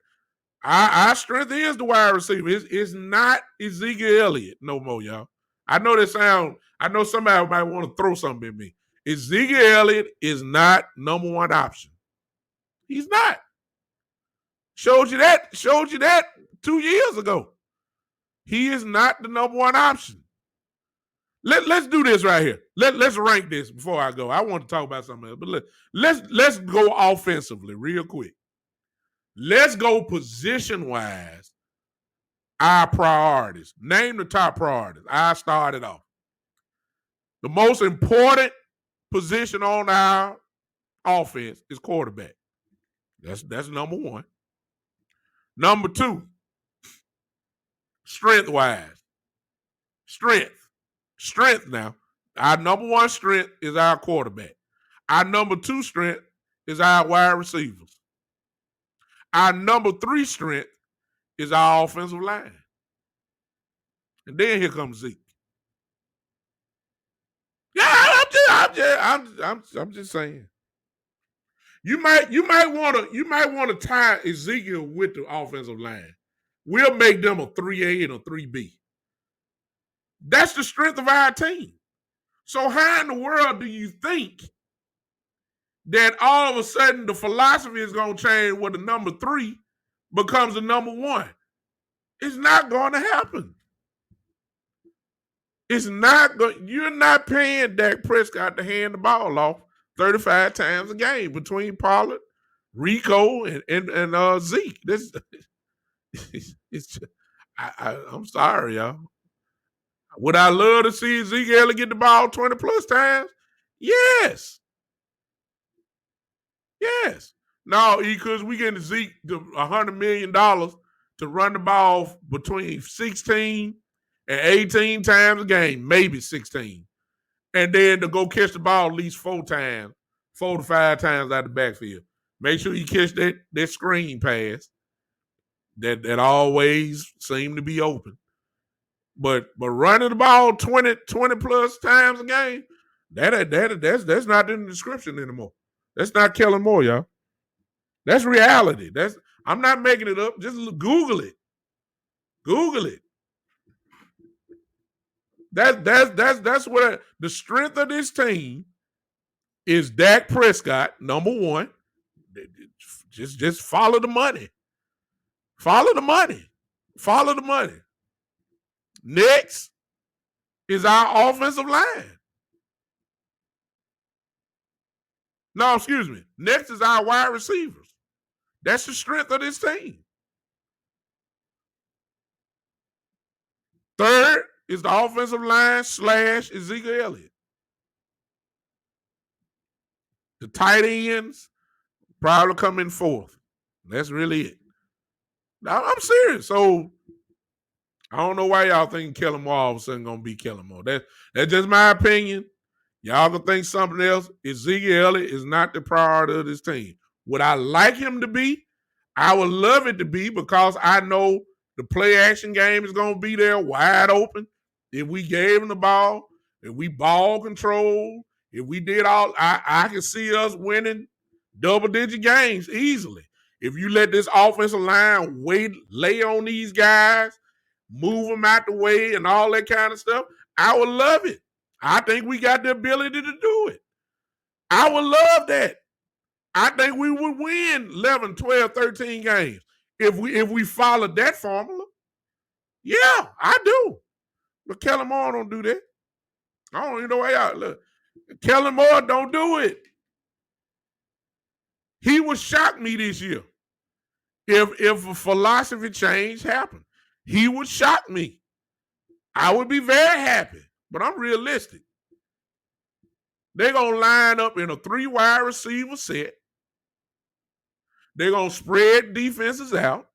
Our strength is the wide receiver. It's not Ezekiel Elliott no more, y'all. I know that sound. I know somebody might want to throw something at me. Ezekiel Elliott is not number one option. He's not. Showed you that. Showed you that 2 years ago. He is not the number one option. Let's do this right here. Let's rank this before I go. I want to talk about something else, but let's go offensively real quick. Let's go position wise. Our priorities. Name the top priorities. I started off. The most important position on our offense is quarterback. That's number one. Number two, strength wise. Strength now. Our number one strength is our quarterback. Our number two strength is our wide receivers. Our number three strength is our offensive line. And then here comes Zeke. Yeah, I'm just saying. You might want to tie Ezekiel with the offensive line. We'll make them a 3A and a 3B. That's the strength of our team. So how in the world do you think that all of a sudden the philosophy is going to change where the number 3 becomes the number 1? It's not going to happen. It's not going. You're not paying Dak Prescott to hand the ball off 35 times a game between Pollard, Rico, and Zeke. This it's just, I'm sorry, y'all. Would I love to see Zeke Elliott get the ball 20 plus times? Yes. Yes. No, because we getting Zeke $100 million to run the ball between 16 and 18 times a game, maybe 16. And then to go catch the ball at least 4 to 5 times out the backfield. Make sure you catch that screen pass that always seem to be open. But running the ball 20 plus times a game, that's not in the description anymore. That's not Kellen Moore, y'all. That's reality. I'm not making it up. Just Google it. Google it. That's what the strength of this team is. Dak Prescott, number 1. Just follow the money. Follow the money. Follow the money. Next is our offensive line. No, excuse me. Next is our wide receivers. That's the strength of this team. Third is the offensive line / Ezekiel Elliott. The tight ends probably come in fourth. That's really it. Now, I'm serious. So I don't know why y'all think Kellen Moore all of a sudden going to be Kellen Moore. That's just my opinion. Y'all can think something else. Ezekiel Elliott is not the priority of this team. Would I like him to be? I would love it to be, because I know the play action game is going to be there wide open. If we gave him the ball, if we ball control, if we did all, I can see us winning double-digit games easily. If you let this offensive line lay on these guys, move them out the way and all that kind of stuff, I would love it. I think we got the ability to do it. I would love that. I think we would win 11, 12, 13 games if we followed that formula. Yeah, I do. But Kellen Moore don't do that. I don't even know why y'all look. Kellen Moore don't do it. He would shock me this year if a philosophy change happened. He would shock me. I would be very happy, but I'm realistic. They're going to line up in a 3 wide receiver set. They're going to spread defenses out.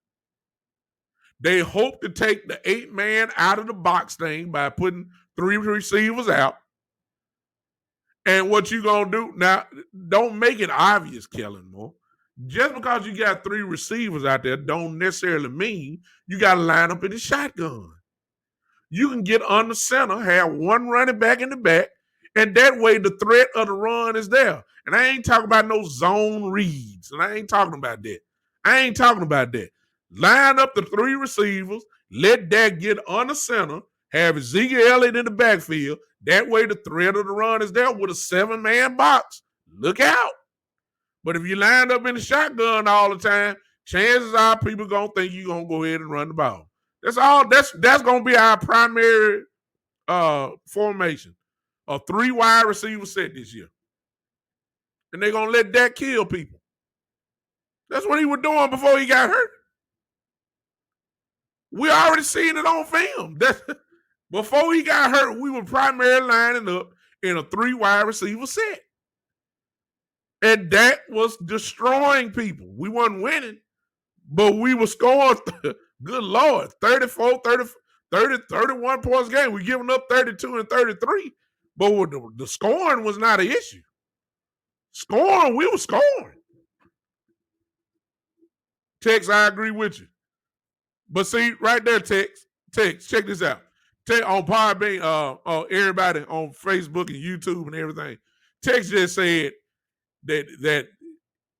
They hope to take the 8-man out of the box thing by putting 3 receivers out. And what you going to do, now, don't make it obvious, Kellen Moore. Just because you got 3 receivers out there don't necessarily mean you got to line up in the shotgun. You can get under center, have 1 running back in the back, and that way the threat of the run is there. And I ain't talking about no zone reads. And I ain't talking about that. Line up the three receivers, let Dak get under center, have Ezekiel Elliott in the backfield. That way the threat of the run is there with a 7-man box. Look out. But if you line up in the shotgun all the time, chances are people gonna think you're gonna go ahead and run the ball. That's all. That's gonna be our primary formation. A 3 wide receiver set this year. And they're gonna let Dak kill people. That's what he was doing before he got hurt. We already seen it on film. Before he got hurt, we were primarily lining up in a 3 wide receiver set. And that was destroying people. We wasn't winning, but we were scoring, good Lord, 34, 30, 30, 31 points a game. We giving up 32 and 33. But the scoring was not an issue. Scoring, we were scoring. Tex, I agree with you. But see, right there, Tex, check this out. On Podbean, everybody on Facebook and YouTube and everything, Tex just said that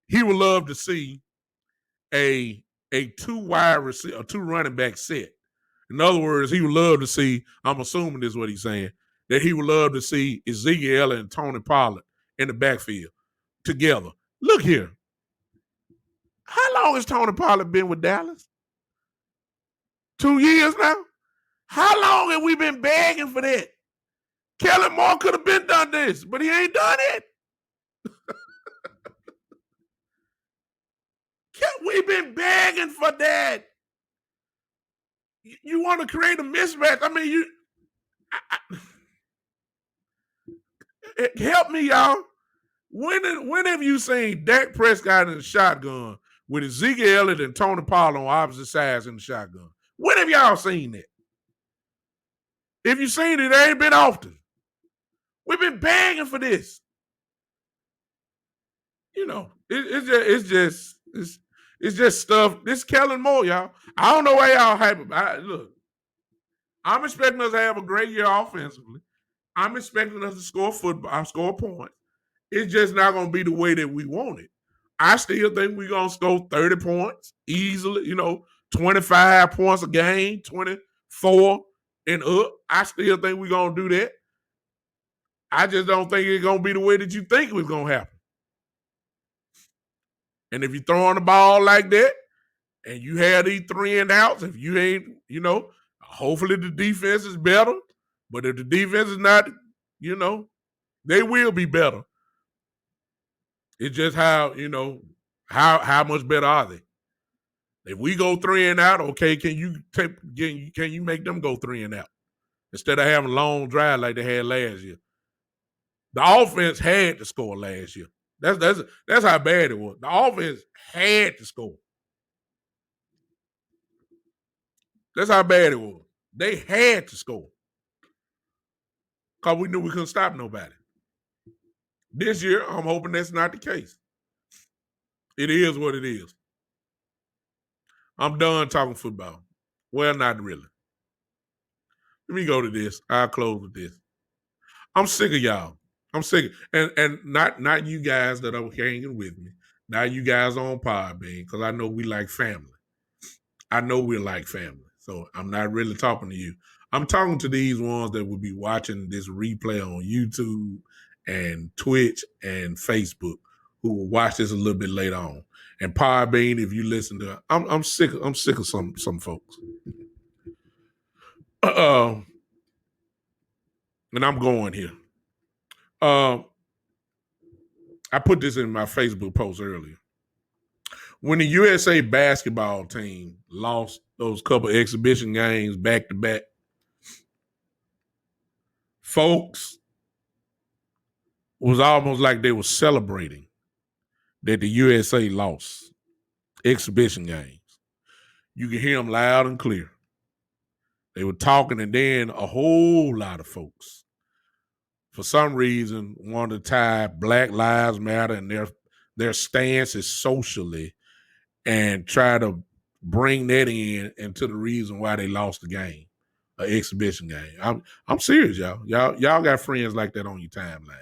he would love to see a 2 wide receiver, a 2 running back set. In other words, he would love to see, I'm assuming this is what he's saying, that he would love to see Ezekiel Elliott and Tony Pollard in the backfield together. Look here. How long has Tony Pollard been with Dallas? 2 years now? How long have we been begging for that? Kellen Moore could have been done this, but he ain't done it. We've been begging for that. You want to create a mismatch? I mean, help me, y'all. When have you seen Dak Prescott in the shotgun with Ezekiel Elliott and Tony Pollard on opposite sides in the shotgun? When have y'all seen that? If you've seen it, it ain't been often. We've been begging for this. You know, it's just stuff. This Kellen Moore, y'all. I don't know why y'all hype about it. Look, I'm expecting us to have a great year offensively. I'm expecting us to score points. It's just not going to be the way that we want it. I still think we're going to score 30 points easily, 25 points a game, 24 and up. I still think we're going to do that. I just don't think it's going to be the way that you think it was going to happen. And if you're throwing the ball like that and you have these 3 and outs, if you ain't, hopefully the defense is better. But if the defense is not, they will be better. It's just how much better are they? If we go 3 and out, okay, can you make them go 3 and out instead of having a long drive like they had last year? The offense had to score last year. That's how bad it was. The offense had to score. That's how bad it was. They had to score because we knew we couldn't stop nobody. This year, I'm hoping that's not the case. It is what it is. I'm done talking football. Well, not really. Let me go to this. I'll close with this. I'm sick of y'all. I'm sick of, and not you guys that are hanging with me. Not you guys on Podbean, because I know we like family. I know we like family. So I'm not really talking to you. I'm talking to these ones that will be watching this replay on YouTube and Twitch and Facebook, who will watch this a little bit later on. And Podbean, if you listen to, I'm sick of some folks. And I'm going here. I put this in my Facebook post earlier. When the USA basketball team lost those couple exhibition games back to back, folks was almost like they were celebrating that the USA lost exhibition games. You can hear them loud and clear. They were talking, and then a whole lot of folks, for some reason, wanted to tie Black Lives Matter and their stances socially and try to bring that into the reason why they lost the game, an exhibition game. I'm serious, y'all. Y'all got friends like that on your timeline.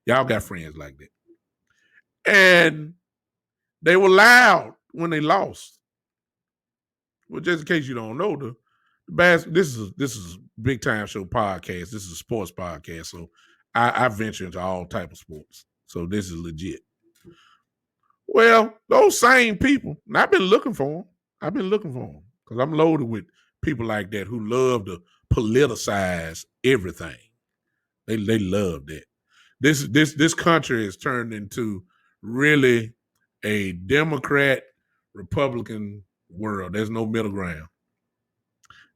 Y'all got friends like that. And they were loud when they lost. Well, just in case you don't know, the this is a big time show podcast. This is a sports podcast, so I venture into all type of sports. So this is legit. Well, those same people, and I've been looking for them. I've been looking for them because I'm loaded with people like that who love to politicize everything. They love that. This country has turned into really a Democrat Republican world. There's no middle ground.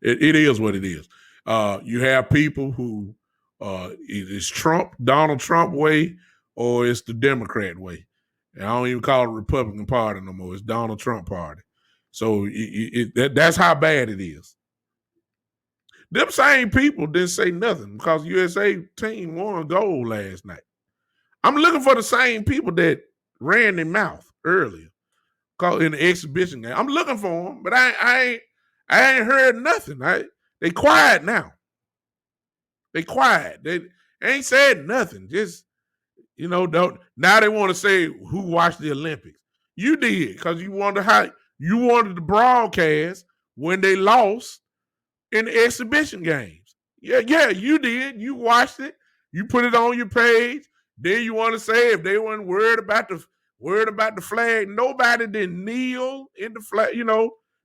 It is what it is. You have people who it's Donald Trump way, or it's the Democrat way. And I don't even call it Republican Party no more. It's Donald Trump Party. So that's how bad it is. Them same people didn't say nothing because USA team won gold last night. I'm looking for the same people that ran their mouth earlier, called in the exhibition game. I'm looking for them, but I ain't heard nothing. They quiet now. They quiet. They ain't said nothing. Just don't. Now they want to say who watched the Olympics. You did because you wanted the broadcast when they lost in the exhibition games. Yeah, you did. You watched it. You put it on your page. Then you want to say if they weren't worried about the flag, nobody didn't kneel in the flag.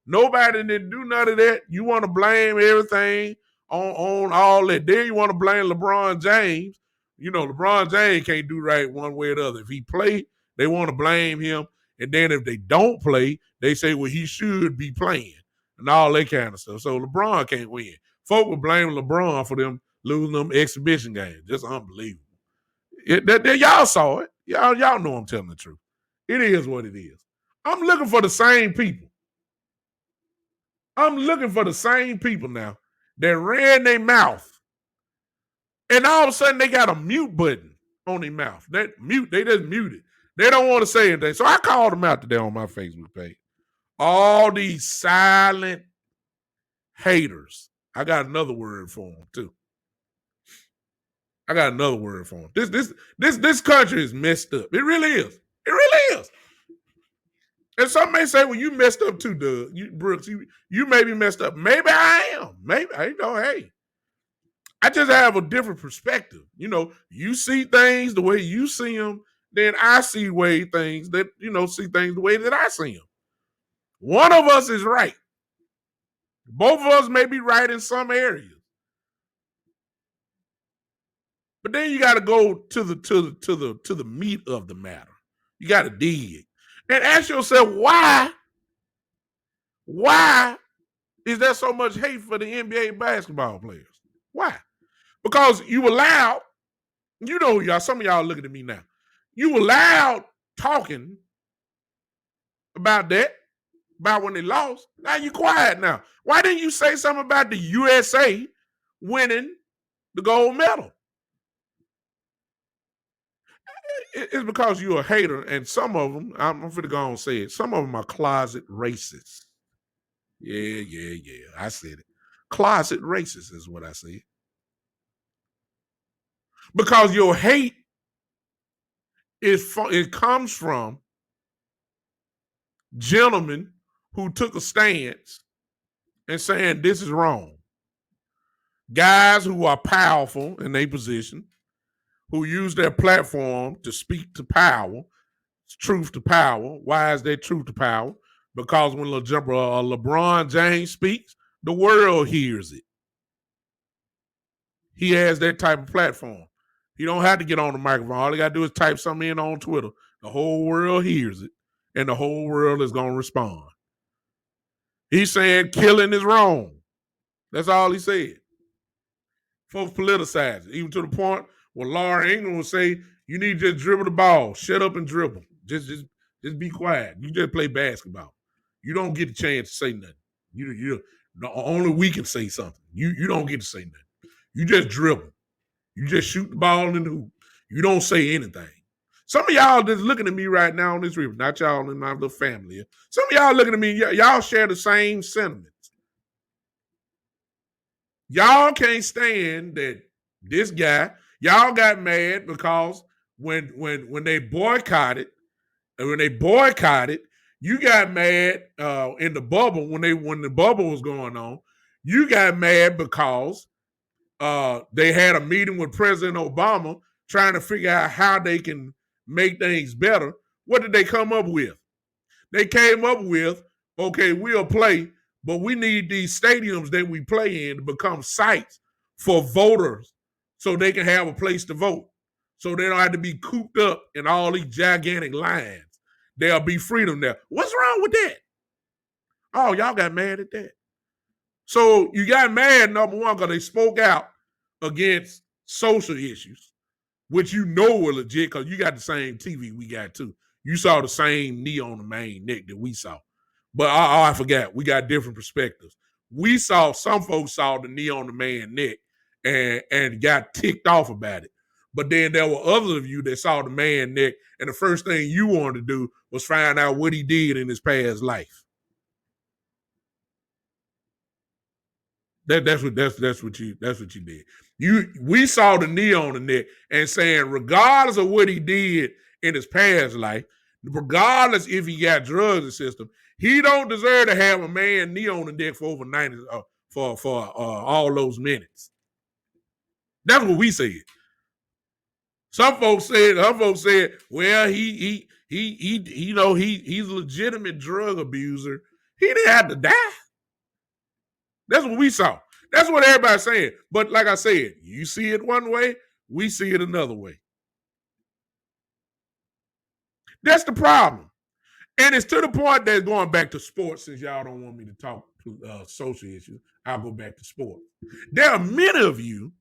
Nobody didn't do none of that. You want to blame everything on all that. Then you want to blame LeBron James. LeBron James can't do right one way or the other. If he play, they want to blame him. And then if they don't play, they say, well, he should be playing and all that kind of stuff. So LeBron can't win. Folk will blame LeBron for them losing them exhibition games. Just unbelievable. Y'all saw it. Y'all know I'm telling the truth. It is what it is. I'm looking for the same people. I'm looking for the same people now that ran their mouth. And all of a sudden they got a mute button on their mouth. They just muted. They don't want to say anything. So I called them out today on my Facebook page. All these silent haters. I got another word for them too. I got another word for them. This country is messed up. It really is. It really is. And some may say, well, you messed up too, Doug. Brooks, you may be messed up. Maybe I am. Maybe, hey. I just have a different perspective. You see things the way you see them, then I see things the way that I see them. One of us is right. Both of us may be right in some areas. But then you got to go to the meat of the matter. You got to dig and ask yourself why is there so much hate for the NBA basketball players? Why? Because you allowed, y'all. Some of y'all looking at me now. You allowed talking about that, about when they lost. Now you quiet now. Why didn't you say something about the USA winning the gold medal? It's because you're a hater, and some of them, I'm going to go and say it, some of them are closet racists. Yeah, I said it. Closet racist is what I said. Because your hate it comes from gentlemen who took a stance and saying this is wrong. Guys who are powerful in their position, who use their platform to speak to power, truth to power. Why is that truth to power? Because when LeBron James speaks, the world hears it. He has that type of platform. He don't have to get on the microphone. All he got to do is type something in on Twitter. The whole world hears it, and the whole world is going to respond. He's saying killing is wrong. That's all he said. Folks politicize it, even to the point where Laura Ingram would say, you need to just dribble the ball. Shut up and dribble. Just be quiet. You just play basketball. You don't get a chance to say nothing. You only we can say something. You don't get to say nothing. You just dribble. You just shoot the ball in the hoop. You don't say anything. Some of y'all just looking at me right now on this river, not y'all in my little family. Some of y'all looking at me, y'all share the same sentiments. Y'all can't stand that this guy, y'all got mad because when they boycotted, You got mad in the bubble when the bubble was going on. You got mad because they had a meeting with President Obama trying to figure out how they can make things better. What did they come up with? They came up with, okay, we'll play, but we need these stadiums that we play in to become sites for voters so they can have a place to vote. So they don't have to be cooped up in all these gigantic lines. There'll be freedom there. What's wrong with that? Oh, y'all got mad at that. So you got mad, number one, because they spoke out against social issues, which you know were legit because you got the same TV we got too. You saw the same knee on the main neck that we saw. But I forgot. We got different perspectives. Some folks saw the knee on the man neck and got ticked off about it. But then there were others of you that saw the man neck, and the first thing you wanted to do was find out what he did in his past life. That's what you did. We saw the knee on the neck and saying, regardless of what he did in his past life, regardless if he got drugs in the system, he don't deserve to have a man knee on the neck for over 90 for all those minutes. That's what we said. Some folks said, well, he's a legitimate drug abuser. He didn't have to die. That's what we saw. That's what everybody's saying. But like I said, you see it one way, we see it another way. That's the problem. And it's to the point that going back to sports, since y'all don't want me to talk to social issues, I'll go back to sports. There are many of you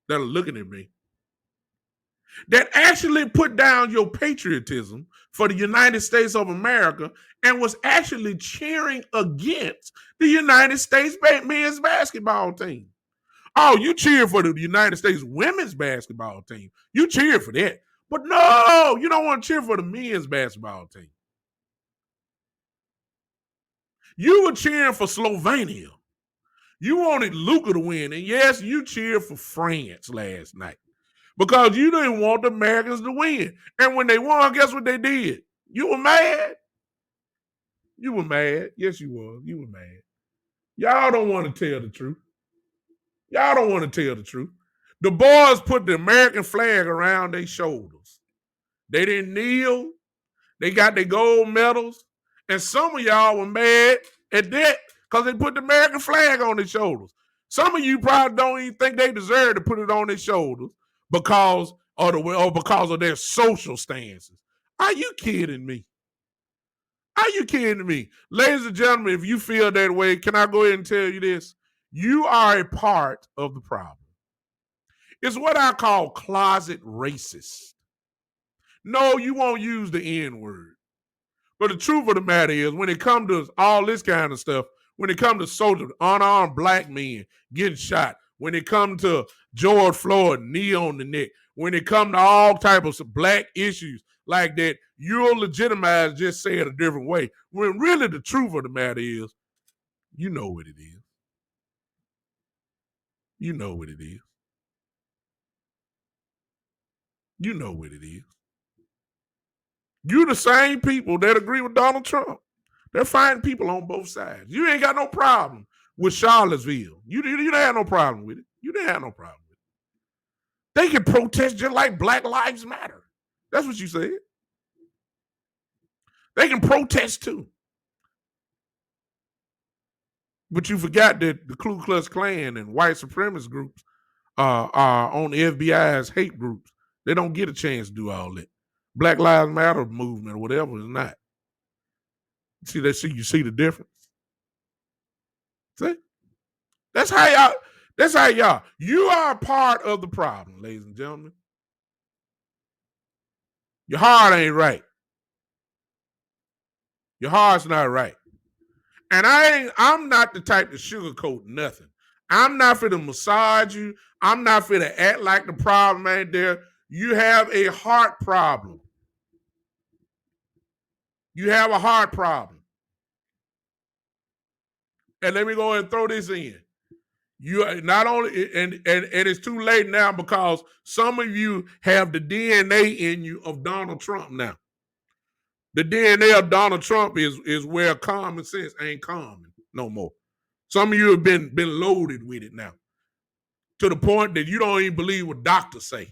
that are looking at me that actually put down your patriotism for the United States of America and was actually cheering against the United States men's basketball team. Oh, you cheer for the United States women's basketball team. You cheer for that. But no, you don't want to cheer for the men's basketball team. You were cheering for Slovenia. You wanted Luka to win. And yes, you cheered for France last night because you didn't want the Americans to win. And when they won, guess what they did? You were mad. You were mad. Yes, you were. You were mad. Y'all don't want to tell the truth. Y'all don't want to tell the truth. The boys put the American flag around their shoulders. They didn't kneel. They got their gold medals. And some of y'all were mad at that because they put the American flag on their shoulders. Some of you probably don't even think they deserve to put it on their shoulders because of their social stances. Are you kidding me? Are you kidding me? Ladies and gentlemen, if you feel that way, can I go ahead and tell you this? You are a part of the problem. It's what I call closet racist. No, you won't use the N-word. But the truth of the matter is, when it comes to all this kind of stuff, when it comes to soldiers, unarmed black men getting shot, when it comes to George Floyd, knee on the neck, when it comes to all types of black issues like that, you'll legitimize just say it a different way. When really the truth of the matter is, you know what it is. You know what it is. You know what it is. You the same people that agree with Donald Trump. They're fine people on both sides. You ain't got no problem with Charlottesville. You didn't have no problem with it. You didn't have no problem with it. They can protest just like Black Lives Matter. That's what you said. They can protest too. But you forgot that the Ku Klux Klan and white supremacist groups are on the FBI's hate groups. They don't get a chance to do all that. Black Lives Matter movement or whatever is not. You see the difference? See? That's how y'all. You are part of the problem, ladies and gentlemen. Your heart ain't right. Your heart's not right. And I'm not the type to sugarcoat nothing. I'm not for to massage you. I'm not for to act like the problem ain't there. You have a heart problem. You have a heart problem. And let me go ahead and throw this in. You not only and it's too late now because some of you have the DNA in you of Donald Trump now. The DNA of Donald Trump is where common sense ain't common no more. Some of you have been loaded with it now, to the point that you don't even believe what doctors say.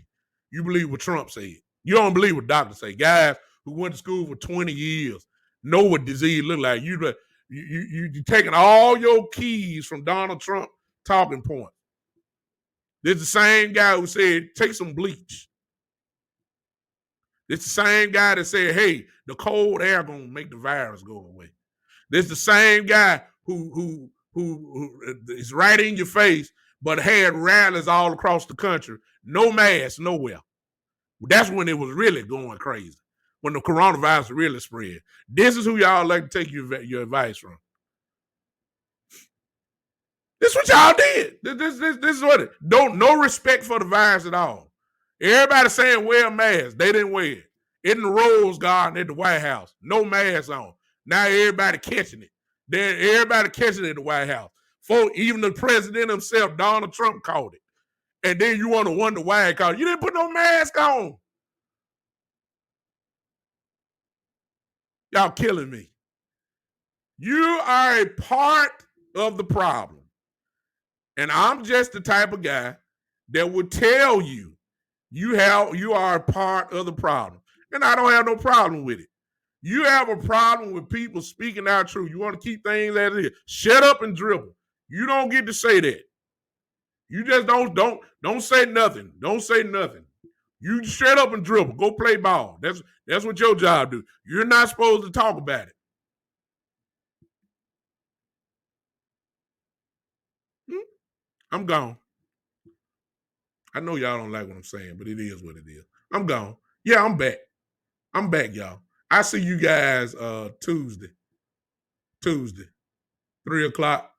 You believe what Trump said. You don't believe what doctors say. Guys who went to school for 20 years know what disease look like. You taking all your keys from Donald Trump talking point. This is the same guy who said, take some bleach. This is the same guy that said, hey, the cold air gonna make the virus go away. This is the same guy who is right in your face, but had rallies all across the country. No mask, nowhere. That's when it was really going crazy, when the coronavirus really spread. This is who y'all like to take your advice from. This is what y'all did. This is what it. No respect for the virus at all. Everybody saying wear a mask. They didn't wear it. In the Rose Garden at the White House, no mask on. Now everybody catching it. Then everybody catching it at the White House. Even the president himself, Donald Trump, caught it. And then you want to wonder why he caught it. You didn't put no mask on. Y'all killing me. You are a part of the problem. And I'm just the type of guy that would tell you you are a part of the problem. And I don't have no problem with it. You have a problem with people speaking out truth. You want to keep things as it is. Shut up and dribble. You don't get to say that. You just don't say nothing. Don't say nothing. You shut up and dribble. Go play ball. That's what your job do. You're not supposed to talk about it. I'm gone. I know y'all don't like what I'm saying, but it is what it is. I'm gone. Yeah, I'm back. I'm back, y'all. I see you guys Tuesday, 3 o'clock.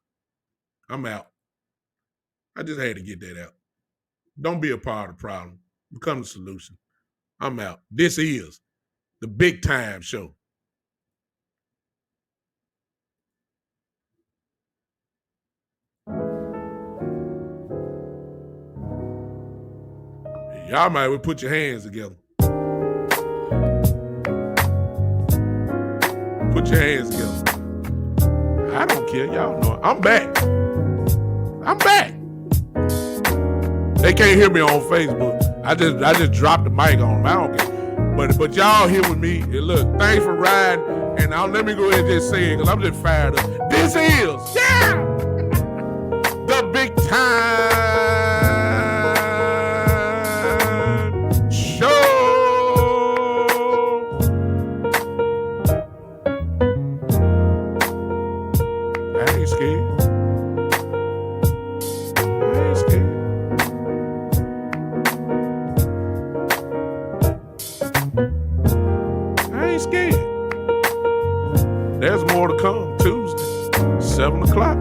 I'm out. I just had to get that out. Don't be a part of the problem. Become the solution. I'm out. This is the Big Time Show. Y'all might well put your hands together. Put your hands together. I don't care. Y'all know it. I'm back. I'm back. They can't hear me on Facebook. I just dropped the mic on them. I don't care. But y'all here with me. And look, thanks for riding. And let me go ahead and just say it because I'm just fired up. This is the Big Time Show. I ain't scared. There's more to come Tuesday, 7 o'clock.